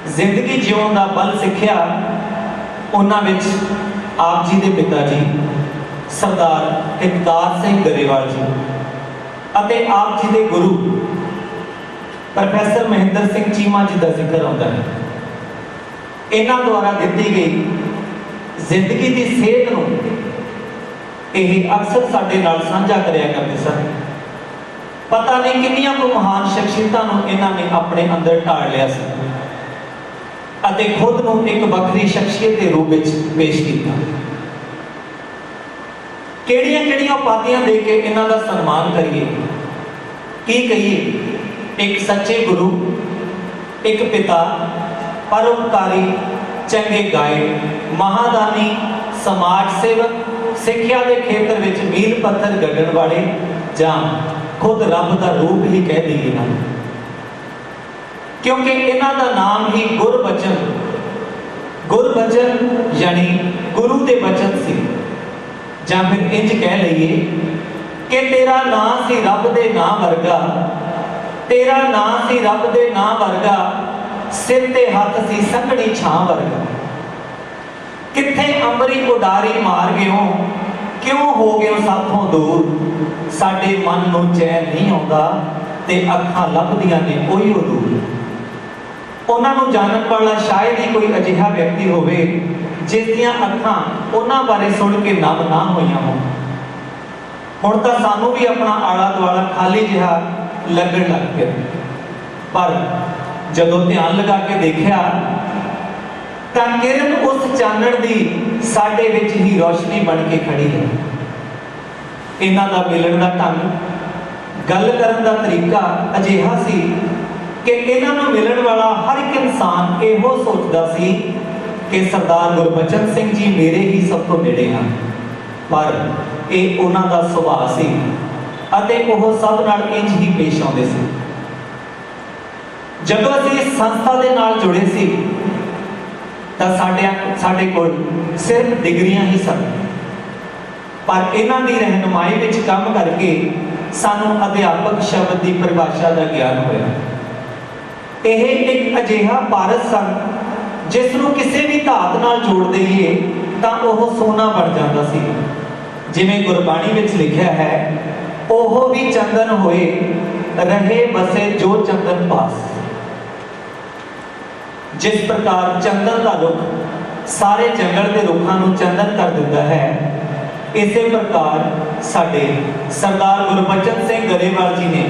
ਜ਼ਿੰਦਗੀ ਜਿਉਣ ਦਾ ਬਲ ਸਿੱਖਿਆ ਉਹਨਾਂ ਵਿੱਚ ਆਪ ਜੀ ਦੇ ਪਿਤਾ ਜੀ ਸਰਦਾਰ ਇਕਬਾਲ ਸਿੰਘ ਗਰੇਵਾਲ ਜੀ ਅਤੇ ਆਪ ਜੀ ਦੇ ਗੁਰੂ ਪ੍ਰੋਫੈਸਰ ਮਹਿੰਦਰ ਸਿੰਘ ਚੀਮਾ ਜੀ ਦਾ ਜ਼ਿਕਰ ਆਉਂਦਾ ਹੈ। ਇਹਨਾਂ ਦੁਆਰਾ ਦਿੱਤੀ ਗਈ ਜ਼ਿੰਦਗੀ ਦੀ ਸੇਧ ਨੂੰ ਇਹ ਅਕਸਰ ਸਾਡੇ ਨਾਲ ਸਾਂਝਾ ਕਰਿਆ ਕਰਦੇ ਸਨ। ਪਤਾ ਨਹੀਂ ਕਿੰਨੀਆਂ ਕੁ ਮਹਾਨ ਸ਼ਖਸੀਅਤਾਂ ਨੂੰ ਇਹਨਾਂ ਨੇ ਆਪਣੇ ਅੰਦਰ ਢਾਲ ਲਿਆ ਸੀ ਅਤੇ ਖੁਦ ਨੂੰ ਇੱਕ ਵੱਖਰੀ ਸ਼ਖਸੀਅਤ ਦੇ ਰੂਪ ਵਿੱਚ ਪੇਸ਼ ਕੀਤਾ। ਕਿਹੜੀਆਂ ਉਪਾਧੀਆਂ ਦੇ ਕੇ ਇਹਨਾਂ ਦਾ ਸਨਮਾਨ ਕਰੀਏ, ਕੀ ਕਹੀਏ। ਇੱਕ ਸੱਚੇ ਗੁਰੂ, ਇੱਕ ਪਿਤਾ, ਪਰਉਪਕਾਰੀ, ਚੰਗੇ ਗਾਇਡ, ਮਹਾਦਾਨੀ, ਸਮਾਜ ਸੇਵਕ, ਸਿੱਖਿਆ ਦੇ ਖੇਤਰ ਵਿੱਚ ਮੀਲ ਪੱਥਰ ਗੱਡਣ ਵਾਲੇ ਜਾਂ ਖੁਦ ਰੱਬ ਦਾ ਰੂਪ ਹੀ ਕਹਿ ਦਈਏ ਨਾ, ਕਿਉਂਕਿ ਇਹਨਾਂ ਦਾ ਨਾਮ ਹੀ ਗੁਰਬਚਨ ਯਾਨੀ ਗੁਰੂ ਦੇ ਬਚਨ ਸੀ। ਜਾਂ ਫਿਰ ਇੰਜ ਕਹਿ ਲਈਏ ਕਿ ਤੇਰਾ ਨਾਂ ਸੀ ਰੱਬ ਦੇ ਨਾਂ ਵਰਗਾ, ਤੇਰਾ ਨਾਂ ਸੀ ਰੱਬ ਦੇ ਨਾਂ ਵਰਗਾ, ਸਿਰ ਤੇ ਹੱਥ ਸੀ ਸੰਘਣੀ ਛਾਂ ਵਰਗਾ। ਕਿੱਥੇ ਅੰਬਰੀ ਉਡਾਰੀ ਮਾਰ ਗਿਓ, ਕਿਉਂ ਹੋ ਗਿਓ ਸਾਥੋਂ ਦੂਰ, ਸਾਡੇ ਮਨ ਨੂੰ ਚੈਨ ਨਹੀਂ ਆਉਂਦਾ ਤੇ ਅੱਖਾਂ ਲੱਭਦੀਆਂ ਨੇ ਉਹੀ ਦੂਰ। ਉਹਨਾਂ ਨੂੰ ਜਾਣਨ ਵਾਲਾ ਸ਼ਾਇਦ ਹੀ ਕੋਈ ਅਜਿਹਾ ਵਿਅਕਤੀ ਹੋਵੇ ਜਿਸ ਦੀਆਂ ਅੱਖਾਂ ਉਹਨਾਂ ਬਾਰੇ ਸੁਣ ਕੇ ਨਮ ਨਾ ਹੋਈਆਂ ਹੋਣ। ਹੁਣ ਤਾਂ ਸਾਨੂੰ ਵੀ ਆਪਣਾ ਆਲਾ ਦੁਆਲਾ ਖਾਲੀ ਜਿਹਾ ਲੱਗਣ ਲੱਗ ਪਿਆ, ਪਰ ਜਦੋਂ ਧਿਆਨ ਲਗਾ ਕੇ ਦੇਖਿਆ ਤਾਂ ਕਿਰਨ ਉਸ ਚਾਨਣ ਦੀ ਸਾਡੇ ਵਿੱਚ ਹੀ ਰੋਸ਼ਨੀ ਬਣ ਕੇ ਖੜੀ ਹੈ। ਇਹਨਾਂ ਦਾ ਮਿਲਣ ਦਾ ਢੰਗ, ਗੱਲ ਕਰਨ ਦਾ ਤਰੀਕਾ ਅਜਿਹਾ ਸੀ ਕਿ ਇਹਨਾਂ ਨੂੰ ਮਿਲਣ ਵਾਲਾ ਹਰ ਇੱਕ ਇਨਸਾਨ ਇਹੋ ਸੋਚਦਾ ਸੀ ਕਿ ਸਰਦਾਰ ਗੁਰਬਚਨ ਸਿੰਘ ਜੀ ਮੇਰੇ ਹੀ ਸਭ ਤੋਂ ਨੇੜੇ ਹਨ। ਪਰ ਇਹ ਉਹਨਾਂ ਦਾ ਸੁਭਾਅ ਸੀ ਅਤੇ ਉਹ ਸਭ ਨਾਲ ਇੰਜ ਹੀ ਪੇਸ਼ ਆਉਂਦੇ ਸੀ। ਜਦੋਂ ਅਸੀਂ ਇਸ ਸੰਸਥਾ ਦੇ ਨਾਲ ਜੁੜੇ ਸੀ ਤਾਂ ਸਾਡੇ ਕੋਲ ਸਿਰਫ ਡਿਗਰੀਆਂ ਹੀ ਸਨ, ਪਰ ਇਹਨਾਂ ਦੀ ਰਹਿਨੁਮਾਈ ਵਿੱਚ ਕੰਮ ਕਰਕੇ ਸਾਨੂੰ ਅਧਿਆਪਕ ਸ਼ਬਦ ਦੀ ਪਰਿਭਾਸ਼ਾ ਦਾ ਗਿਆਨ ਹੋਇਆ। ਇਹ ਇੱਕ ਅਜਿਹਾ ਪਾਰਸ ਸਨ ਜਿਸ ਨੂੰ ਕਿਸੇ ਵੀ ਧਾਤ ਨਾਲ ਜੋੜ ਦਈਏ ਤਾਂ ਉਹ ਸੋਨਾ ਬਣ ਜਾਂਦਾ ਸੀ। ਜਿਵੇਂ ਗੁਰਬਾਣੀ ਵਿੱਚ ਲਿਖਿਆ ਹੈ ओहो भी चंदन होए रहे बसे जो चंदन पास। जिस प्रकार चंदन का रुख सारे जंगल के रुखां नूं चंदन कर दिंदा है, इसे प्रकार साडे सरदार गुरबचन सिंह गरेवाल जी ने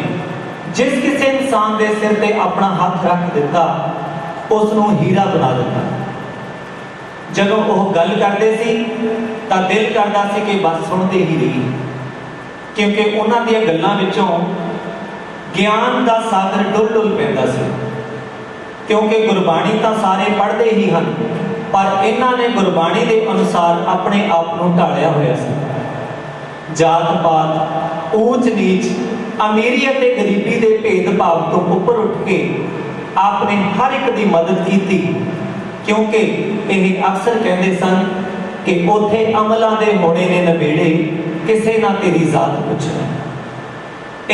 जिस किसी इंसान के सिर ते अपना हाथ रख दिता उसनूं हीरा बना दिता। जदों वो गल करते सी तां दिल करदा सी कि बस सुनते ही रही, क्योंकि उन्हां दीयां गल्लां विचों ज्ञान का सागर डुल डुल पैंदा सी। क्योंकि गुरबाणी तो सारे पढ़ते ही हैं, पर इन्हां ने गुरबाणी के अनुसार अपने आप को ढालिया होया सी। जात पात ऊंच नीच अमीरी और गरीबी के भेदभाव तो उपर उठ के आपने हर एक की मदद की, क्योंकि यह अक्सर कहते सन कि उथे अमलों के होने ने नबेड़े किसे ना तेरी जात पुछना।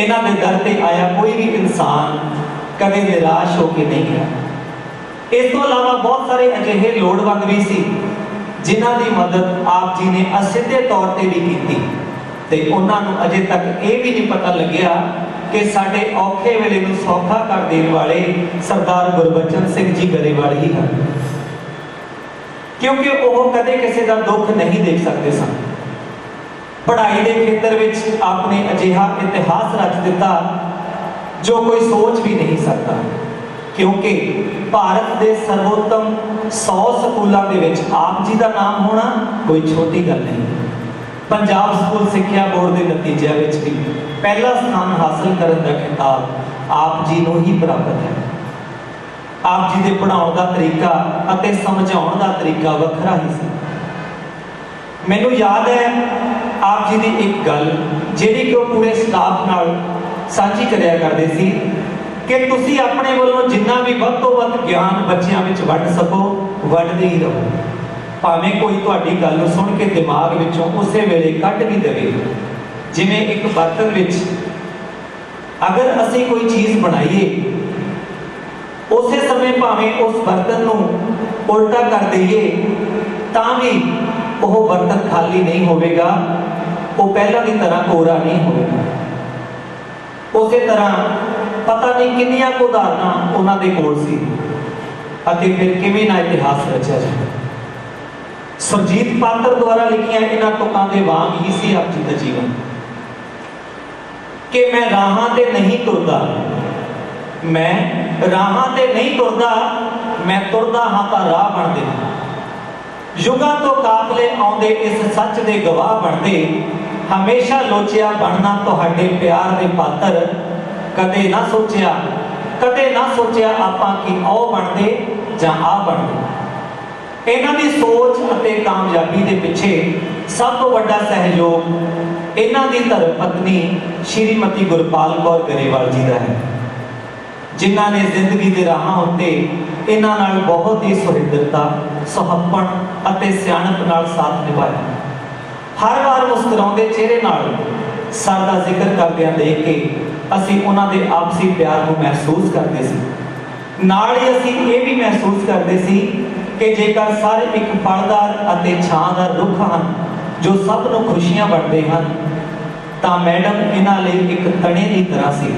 इन्हां दे दर ते आया कोई भी इंसान कदे निराश होकर नहीं गया। इस तो अलावा बहुत सारे अजिहे लोड़वंद भी सी जिन्हां दी मदद आप जी ने असिधे तौर पर भी की, ते उन्हां नूं अजे तक ये भी नहीं पता लग्या कि साडे औखे वेले नूं सौखा कर देण वाले सरदार गुरबचन सिंह जी गरेवाल ही हैं, क्योंकि वो कदे किसी का दुख नहीं देख सकते सन। पढ़ाई के खेतर में आपने अजिहा इतिहास रच दिता जो कोई सोच भी नहीं सकता, क्योंकि भारत के सर्वोत्तम 100 स्कूलों के आप जी का नाम होना कोई छोटी गल नहीं। पंजाब स्कूल सिक्ख्या बोर्ड के नतीजों में भी पहला स्थान हासिल करने का खिताब आप जी को ही प्राप्त है। आप जी के पढ़ाने का तरीका अते समझाने का तरीका वखरा ही सी। मैनू याद है आप जी की एक गल जिहड़ी कि पूरे स्टाफ नाल साझी करिया करते सी कि तुसी अपने वालों जिन्ना भी वध तो वध ज्ञान बच्चों में वंड सको वंडदे ही रहो, भावें कोई तुहाडी गल नूं सुन के दिमाग विचों उसे वेले कढ भी देवे। जिवें एक बर्तन विच अगर असीं कोई चीज़ बनाईए उस समय भावें उस बर्तन नूं उल्टा कर दईए तां भी वह बर्तन खाली नहीं होगा, वो पहला की तरह कोरा नहीं होगा। उस तरह पता नहीं कितनियां उदाहरण उन्होंने कोल सी अते फिर किवें ना इतिहास रचा जाए। सुरजीत पात्र द्वारा लिखिया इन्हां तुकां दे वांग ही सी आप जी का जीवन कि मैं राहां ते नहीं तुरदा, मैं राहां ते नहीं तुरदा, मैं तुरदा हाँ तां राह बनदे। युगां तो काफले आउंदे इस सच दे गवाह बनदे, हमेशा लोचिया बनना तुहाडे प्यार दे पात्र, कदे ना सोचिया आपां कि औ बनदे जां आ बनदे। इन्हां दी सोच अते कामयाबी दे पिछे सब तो वड्डा सहयोग इन्हां दी धर्म पत्नी श्रीमती गुरपाल कौर गरेवाल जी का है, जिन्हां ने जिंदगी के राहां उत्ते इन्हां नाल बहुत ही सुहिरदता सुहप्पण अते सियाणप नाल साथ निभाया। हर बार मुस्कुराउंदे चेहरे नाल सर का जिक्र करदिआं देख के असीं उन्हां दे आपसी प्यार को महसूस करते सी। नाल ही असीं ये भी महसूस करते सी कि जेकर सारे एक फलदार अते छांदार रुख हैं जो सब नूं खुशियां वंडदे हैं, तां मैडम इन्हां लई एक तणे की तरह सी,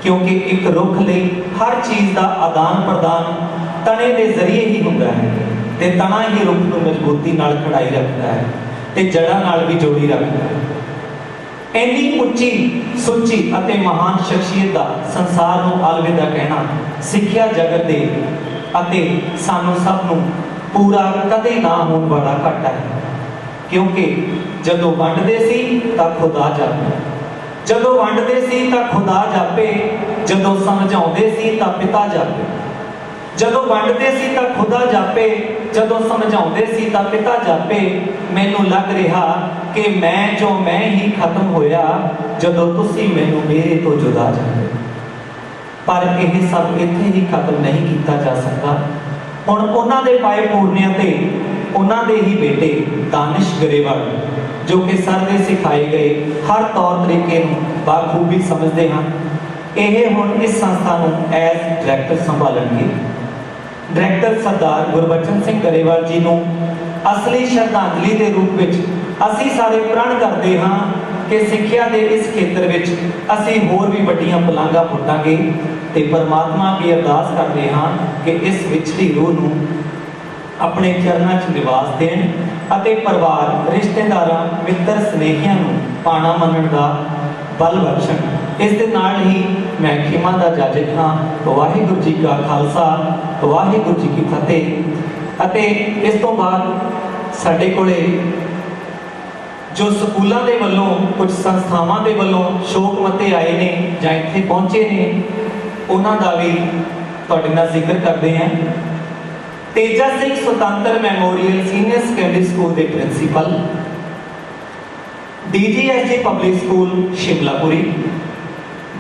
क्योंकि एक रुख लई हर चीज़ का आदान प्रदान तणे के जरिए ही होता है, ते तना ही रुख को मजबूती नाल खड़ाई रखता है ते जड़ा नाल भी जोड़ी रखता है। इन्नी उच्ची सुच्ची अते महान शख्सियत का संसार को अलविदा कहना सिक्ख्या जगत दे अते सानू सब नू पूरा कदे ना होने वाला घाटा है, क्योंकि जदों वंडदे सी तां खुदा जापे, जदों वंडदे सी तां खुदा जापे, जदों समझाउंदे सी तां पिता जापे, जदों वंडदे सी तां खुदा जापे, जदों समझाउंदे सी तां पिता जापे। मैनू लग रहा कि मैं ही खत्म होया जदों तुसी मैनू मेरे तो जुदा जाते। पर यह सब इत्थे ही खत्म नहीं किया जा सकता। हुण उन्हां दे पाए पूर्णिया ते उन्हां दे ही बेटे दानिश गरेवाल जो कि सर दे सिखाए गए हर तौर तरीके बाखूबी समझते हैं, यह हुण इस संस्था नूं एज डायरैक्टर संभालणगे। डायरैक्टर सरदार गुरबचन सिंह गरेवाल जी नूं असली श्रद्धांजलि के रूप में असी सारे प्रण करते हाँ कि सिक्ख्या के इस खेत्र में असी होर भी वड्डियां पलांघां पुट्टांगे ते परमात्मा की अरदास करते हाँ कि इस विछड़ी रूह नूं अपने चरणों च निवास देण अते परिवार रिश्तेदारां मित्र स्नेहियां नूं पाणा मनण दा बल बख्शण। इस दे नाल ही मैं खिमा दा जाजक हाँ। वाहिगुरू जी का खालसा वाहिगुरू जी की फतेह। अते इस तो बाद साडे कोले जो स्कूलों के वालों कुछ संस्थावां के वालों शोक मते आए ने जां इत्थे पहुंचे ने उन्हां दा भी तुहाडे नाल जिक्र करते हैं। Teja Singh Swatantra memorial senior secondary school के principal, DGSG public school Shimlapuri,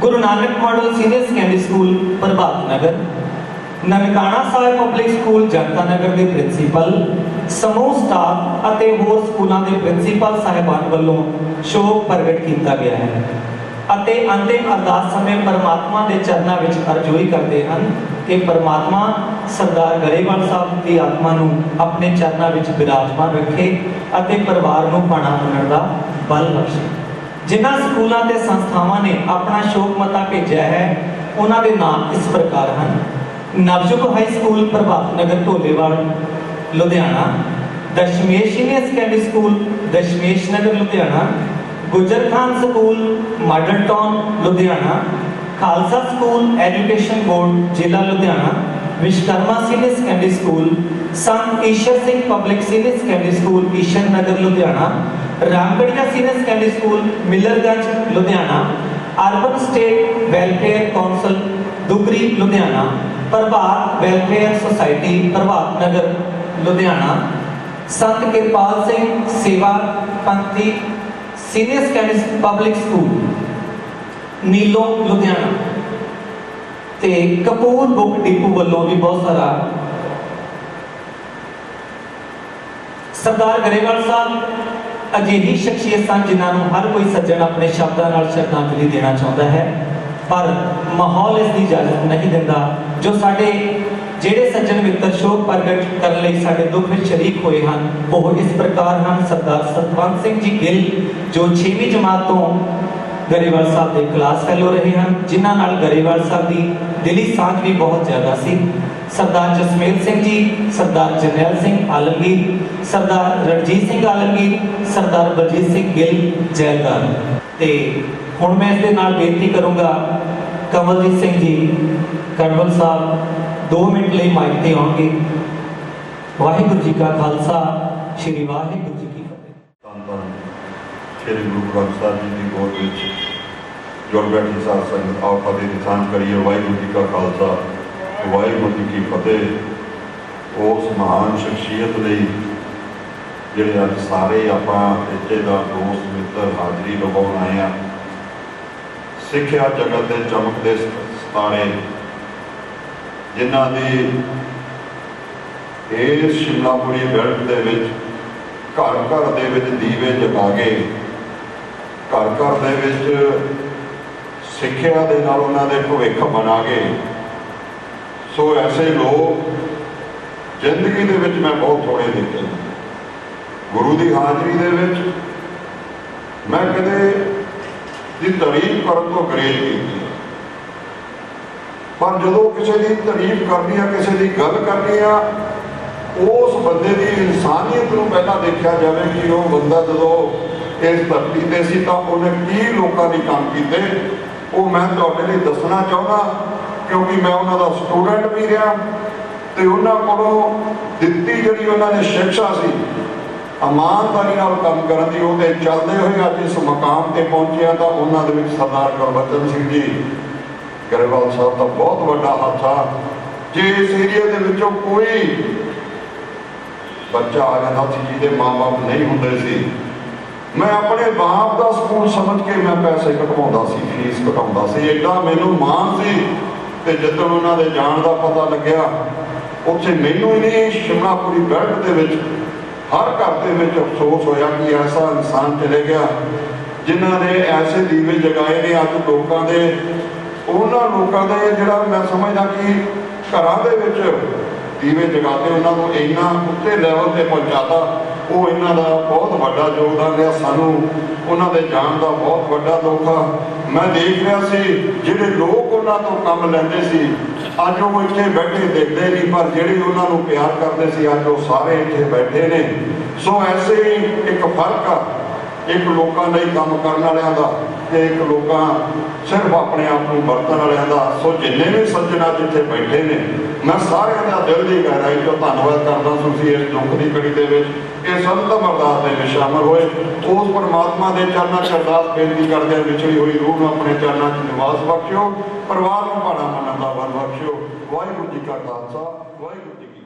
Guru Nanak model senior secondary school Prabhat Nagar, Nankana Sahib public school Janta Nagar के प्रिंसीपल, समूह स्टाफ अते होर स्कूलों के प्रिंसीपल साहिबान वालों शोक प्रगट किया गया है अते अंतिम अरदास समय परमात्मा के चरणों में अरजोई करते हैं कि परमात्मा सरदार गरेवाल साहब की आत्मा नूं अपने चरणों में विराजमान रखे अते परिवार नूं पाणा मनण दा बल बख्शे। जिन्हां स्कूलों ते संस्थावां ने अपना शोक मता भेजा है उन्हां दे नाम इस प्रकार हैं। Navyug high school Prabhat Nagar Dholewal Ludhiana, Dashmesh senior secondary school Dashmesh Nagar Ludhiana, Gujar Khan school model town Ludhiana, Khalsa school education board जिला Ludhiana, Vishwakarma senior secondary school, Sant Ishwar Singh public senior secondary school Ishwar Nagar Ludhiana, Ramgarhia senior secondary school Millerganj Ludhiana, urban state welfare council Dugri Ludhiana, Prabhat welfare society Prabhat Nagar Ludhiana, Sant Kirpal Singh Sewa Panthi senior secondary public school नीलो लुधियाना ते Kapoor book depot वालों भी बहुत सारा। सरदार गरेवाल साहब अजिही शख्सियत सन जिन्होंने हर कोई सज्जन अपने शब्दों नाल श्रद्धांजलि देना चाहता है पर माहौल इसकी इजाजत नहीं देता। जो साडे ਜਿਹੜੇ सज्जन मित्र शोक प्रगट करने लई साडे दुख विच शरीक होए हैं वो इस प्रकार हैं। सरदार सतवंत सिंह जी गिल जो 6वीं जमात तो गरेवाल साहब के क्लास फैलो रहे हैं जिन्हां नाल गरेवाल साहब की दिली सांझ भी बहुत ज़्यादा सी। सरदार जसमेल सिंह जी, सरदार जरनैल सिंह आलमगीर, सरदार रणजीत सिंह आलमगीर, सरदार बलजीत सिंह गिल जैलदार। तो हुण मैं इस दे नाल बेनती करूँगा कमलजीत सिंह जी कड़वल साहब 2 मिनट लिए माइक ते आउणगे। वाहिगुरू जी का खालसा श्री वाहिगुरू जी की फतेह। ਧੰਨ ਧੰਨ श्री गुरु ग्रंथ साहिब जी की गोद ਵਿੱਚ ਜੁੜ ਬੈਠੀ ਸਾਧ ਸੰਗਤ ਆਓ ਫਤਿਹ ਦੀ ਸਾਂਝ ਕਰੀਏ। ਵਾਹਿਗੁਰੂ ਜੀ ਕਾ ਖਾਲਸਾ ਵਾਹਿਗੁਰੂ ਜੀ ਕੀ ਫਤਿਹ। ਉਸ ਮਹਾਨ ਸ਼ਖਸੀਅਤ ਲਈ ਜਿਹੜੇ ਅੱਜ ਸਾਰੇ ਆਪਾਂ ਇੱਥੇ ਦਾ ਦੋਸਤ ਮਿੱਤਰ ਹਾਜ਼ਰੀ ਲਗਾਉਣ ਆਏ ਆ। ਸਿੱਖਿਆ ਜਗਤ ਦੇ ਚਮਕਦੇ ਸਿਤਾਰੇ ਜਿਨ੍ਹਾਂ ਦੀ ਇਸ ਸ਼ਿਮਲਾਪੁਰੀ ਬੈਲਟ ਦੇ ਵਿੱਚ ਘਰ ਘਰ ਦੇ ਵਿੱਚ ਦੀਵੇ ਜਗਾ ਕੇ ਘਰ ਘਰ ਦੇ ਵਿੱਚ ਸਿੱਖਿਆ ਦੇ ਨਾਲ ਉਹਨਾਂ ਦੇ ਭਵਿੱਖ ਬਣਾ ਕੇ ਸੋ ਐਸੇ ਲੋਕ ਜ਼ਿੰਦਗੀ ਦੇ ਵਿੱਚ ਮੈਂ ਬਹੁਤ ਥੋੜੇ ਦੇਖੇ। ਗੁਰੂ ਦੀ ਹਾਜ਼ਰੀ ਦੇ ਵਿੱਚ ਮੈਂ ਕਦੇ ਦੀ ਤਾਰੀਫ ਕਰਨ ਤੋਂ ਗਰੇਜ ਕੀਤੀ पर जो किसी की तारीफ करनी है किसी की गल करनी है उस बंदे की इंसानियत को पहला देखा जाए कि वह बंदा जो इस धरती से सी तो उन्हें की लोगों के काम किए वो मैं तुहाडे लई दसना चाहना क्योंकि मैं उन्होंने स्टूडेंट भी रहा तो उन्होंने को दिती जी उन्होंने शिक्षा सी ईमानदारी काम करने की वो चलते हुए अज इस मुकाम पर पहुंचे तो उन्होंने सरदार गुरबचन सिंह जी गरेवाल साहब का बहुत बड़ा हाथ था। जे इस एरिया के विचों कोई बच्चा आ जाता सी जिहदे माँ बाप नहीं होंदे सी मैं अपने बाप का स्कूल समझ के मैं पैसे कटवाउंदा सी फीस कटाउंदा सी। एडा मैनूं माण सी ते जदों उन्हां दे जाण दा पता लग्या उत्थे मैनूं ही नहीं शिमलापुरी बेल्ट दे विच हर घर दे विच अफसोस होया कि ऐसा इंसान चले गया जिन्हां ने ऐसे दीवे जगाए ने अज लोकां दे उन्होंने लोगों के जोड़ा मैं समझदा कि घरों के दीवे जगाते उन्होंने इन्ना उत्ते लैवल पर पहुँचाता ਉਹ ਇਹਨਾਂ ਦਾ ਬਹੁਤ ਵੱਡਾ ਯੋਗਦਾਨ ਰਿਹਾ। ਸਾਨੂੰ ਉਹਨਾਂ ਦੇ ਜਾਣ ਦਾ ਬਹੁਤ ਵੱਡਾ ਦੁੱਖ ਆ। ਮੈਂ ਦੇਖ ਰਿਹਾ ਸੀ ਜਿਹੜੇ ਲੋਕ ਉਹਨਾਂ ਤੋਂ ਕੰਮ ਲੈਂਦੇ ਸੀ ਅੱਜ ਉਹ ਇੱਥੇ ਬੈਠੇ ਦਿਖਦੇ ਨਹੀਂ, ਪਰ ਜਿਹੜੇ ਉਹਨਾਂ ਨੂੰ ਪਿਆਰ ਕਰਦੇ ਸੀ ਅੱਜ ਉਹ ਸਾਰੇ ਇੱਥੇ ਬੈਠੇ ਨੇ। ਸੋ ਐਸੇ ਹੀ ਇੱਕ ਫਰਕ ਆ, ਇੱਕ ਲੋਕਾਂ ਲਈ ਕੰਮ ਕਰਨ ਵਾਲਿਆਂ ਦਾ ਤੇ ਇੱਕ ਲੋਕਾਂ ਸਿਰਫ ਆਪਣੇ ਆਪ ਨੂੰ ਵਰਤਣ ਵਾਲਿਆਂ ਦਾ। ਸੋ ਜਿੰਨੇ ਵੀ ਸੱਜਣ ਅੱਜ ਇੱਥੇ ਬੈਠੇ ਨੇ, ਮੈਂ ਸਾਰਿਆਂ ਦਾ ਦਿਲ ਦੀ ਗਹਿਰਾਈ ਤੋਂ ਧੰਨਵਾਦ ਕਰਦਾ। ਤੁਸੀਂ ਇਸ ਦੁੱਖ ਦੀ ਘੜੀ ਦੇ ਵਿੱਚ ਇਹ ਸੰਤਮ ਅਰਦਾਸ ਦੇ ਵਿੱਚ ਸ਼ਾਮਲ ਹੋਏ। ਉਸ ਪਰਮਾਤਮਾ ਦੇ ਚਰਨਾਂ 'ਚ ਅਰਦਾਸ ਬੇਨਤੀ ਕਰਦੇ ਹਾਂ, ਵਿਛੜੀ ਹੋਈ ਰੂਹ ਨੂੰ ਆਪਣੇ ਚਰਨਾਂ 'ਚ ਨਿਵਾਸ ਬਖਸ਼ਿਓ, ਪਰਿਵਾਰ ਨੂੰ ਭਾਣਾ ਮੰਨਣ ਦਾ ਬਲ ਬਖਸ਼ਿਓ। ਵਾਹਿਗੁਰੂ ਜੀ ਕਾ ਖਾਲਸਾ, ਵਾਹਿਗੁਰੂ ਜੀ ਕੀ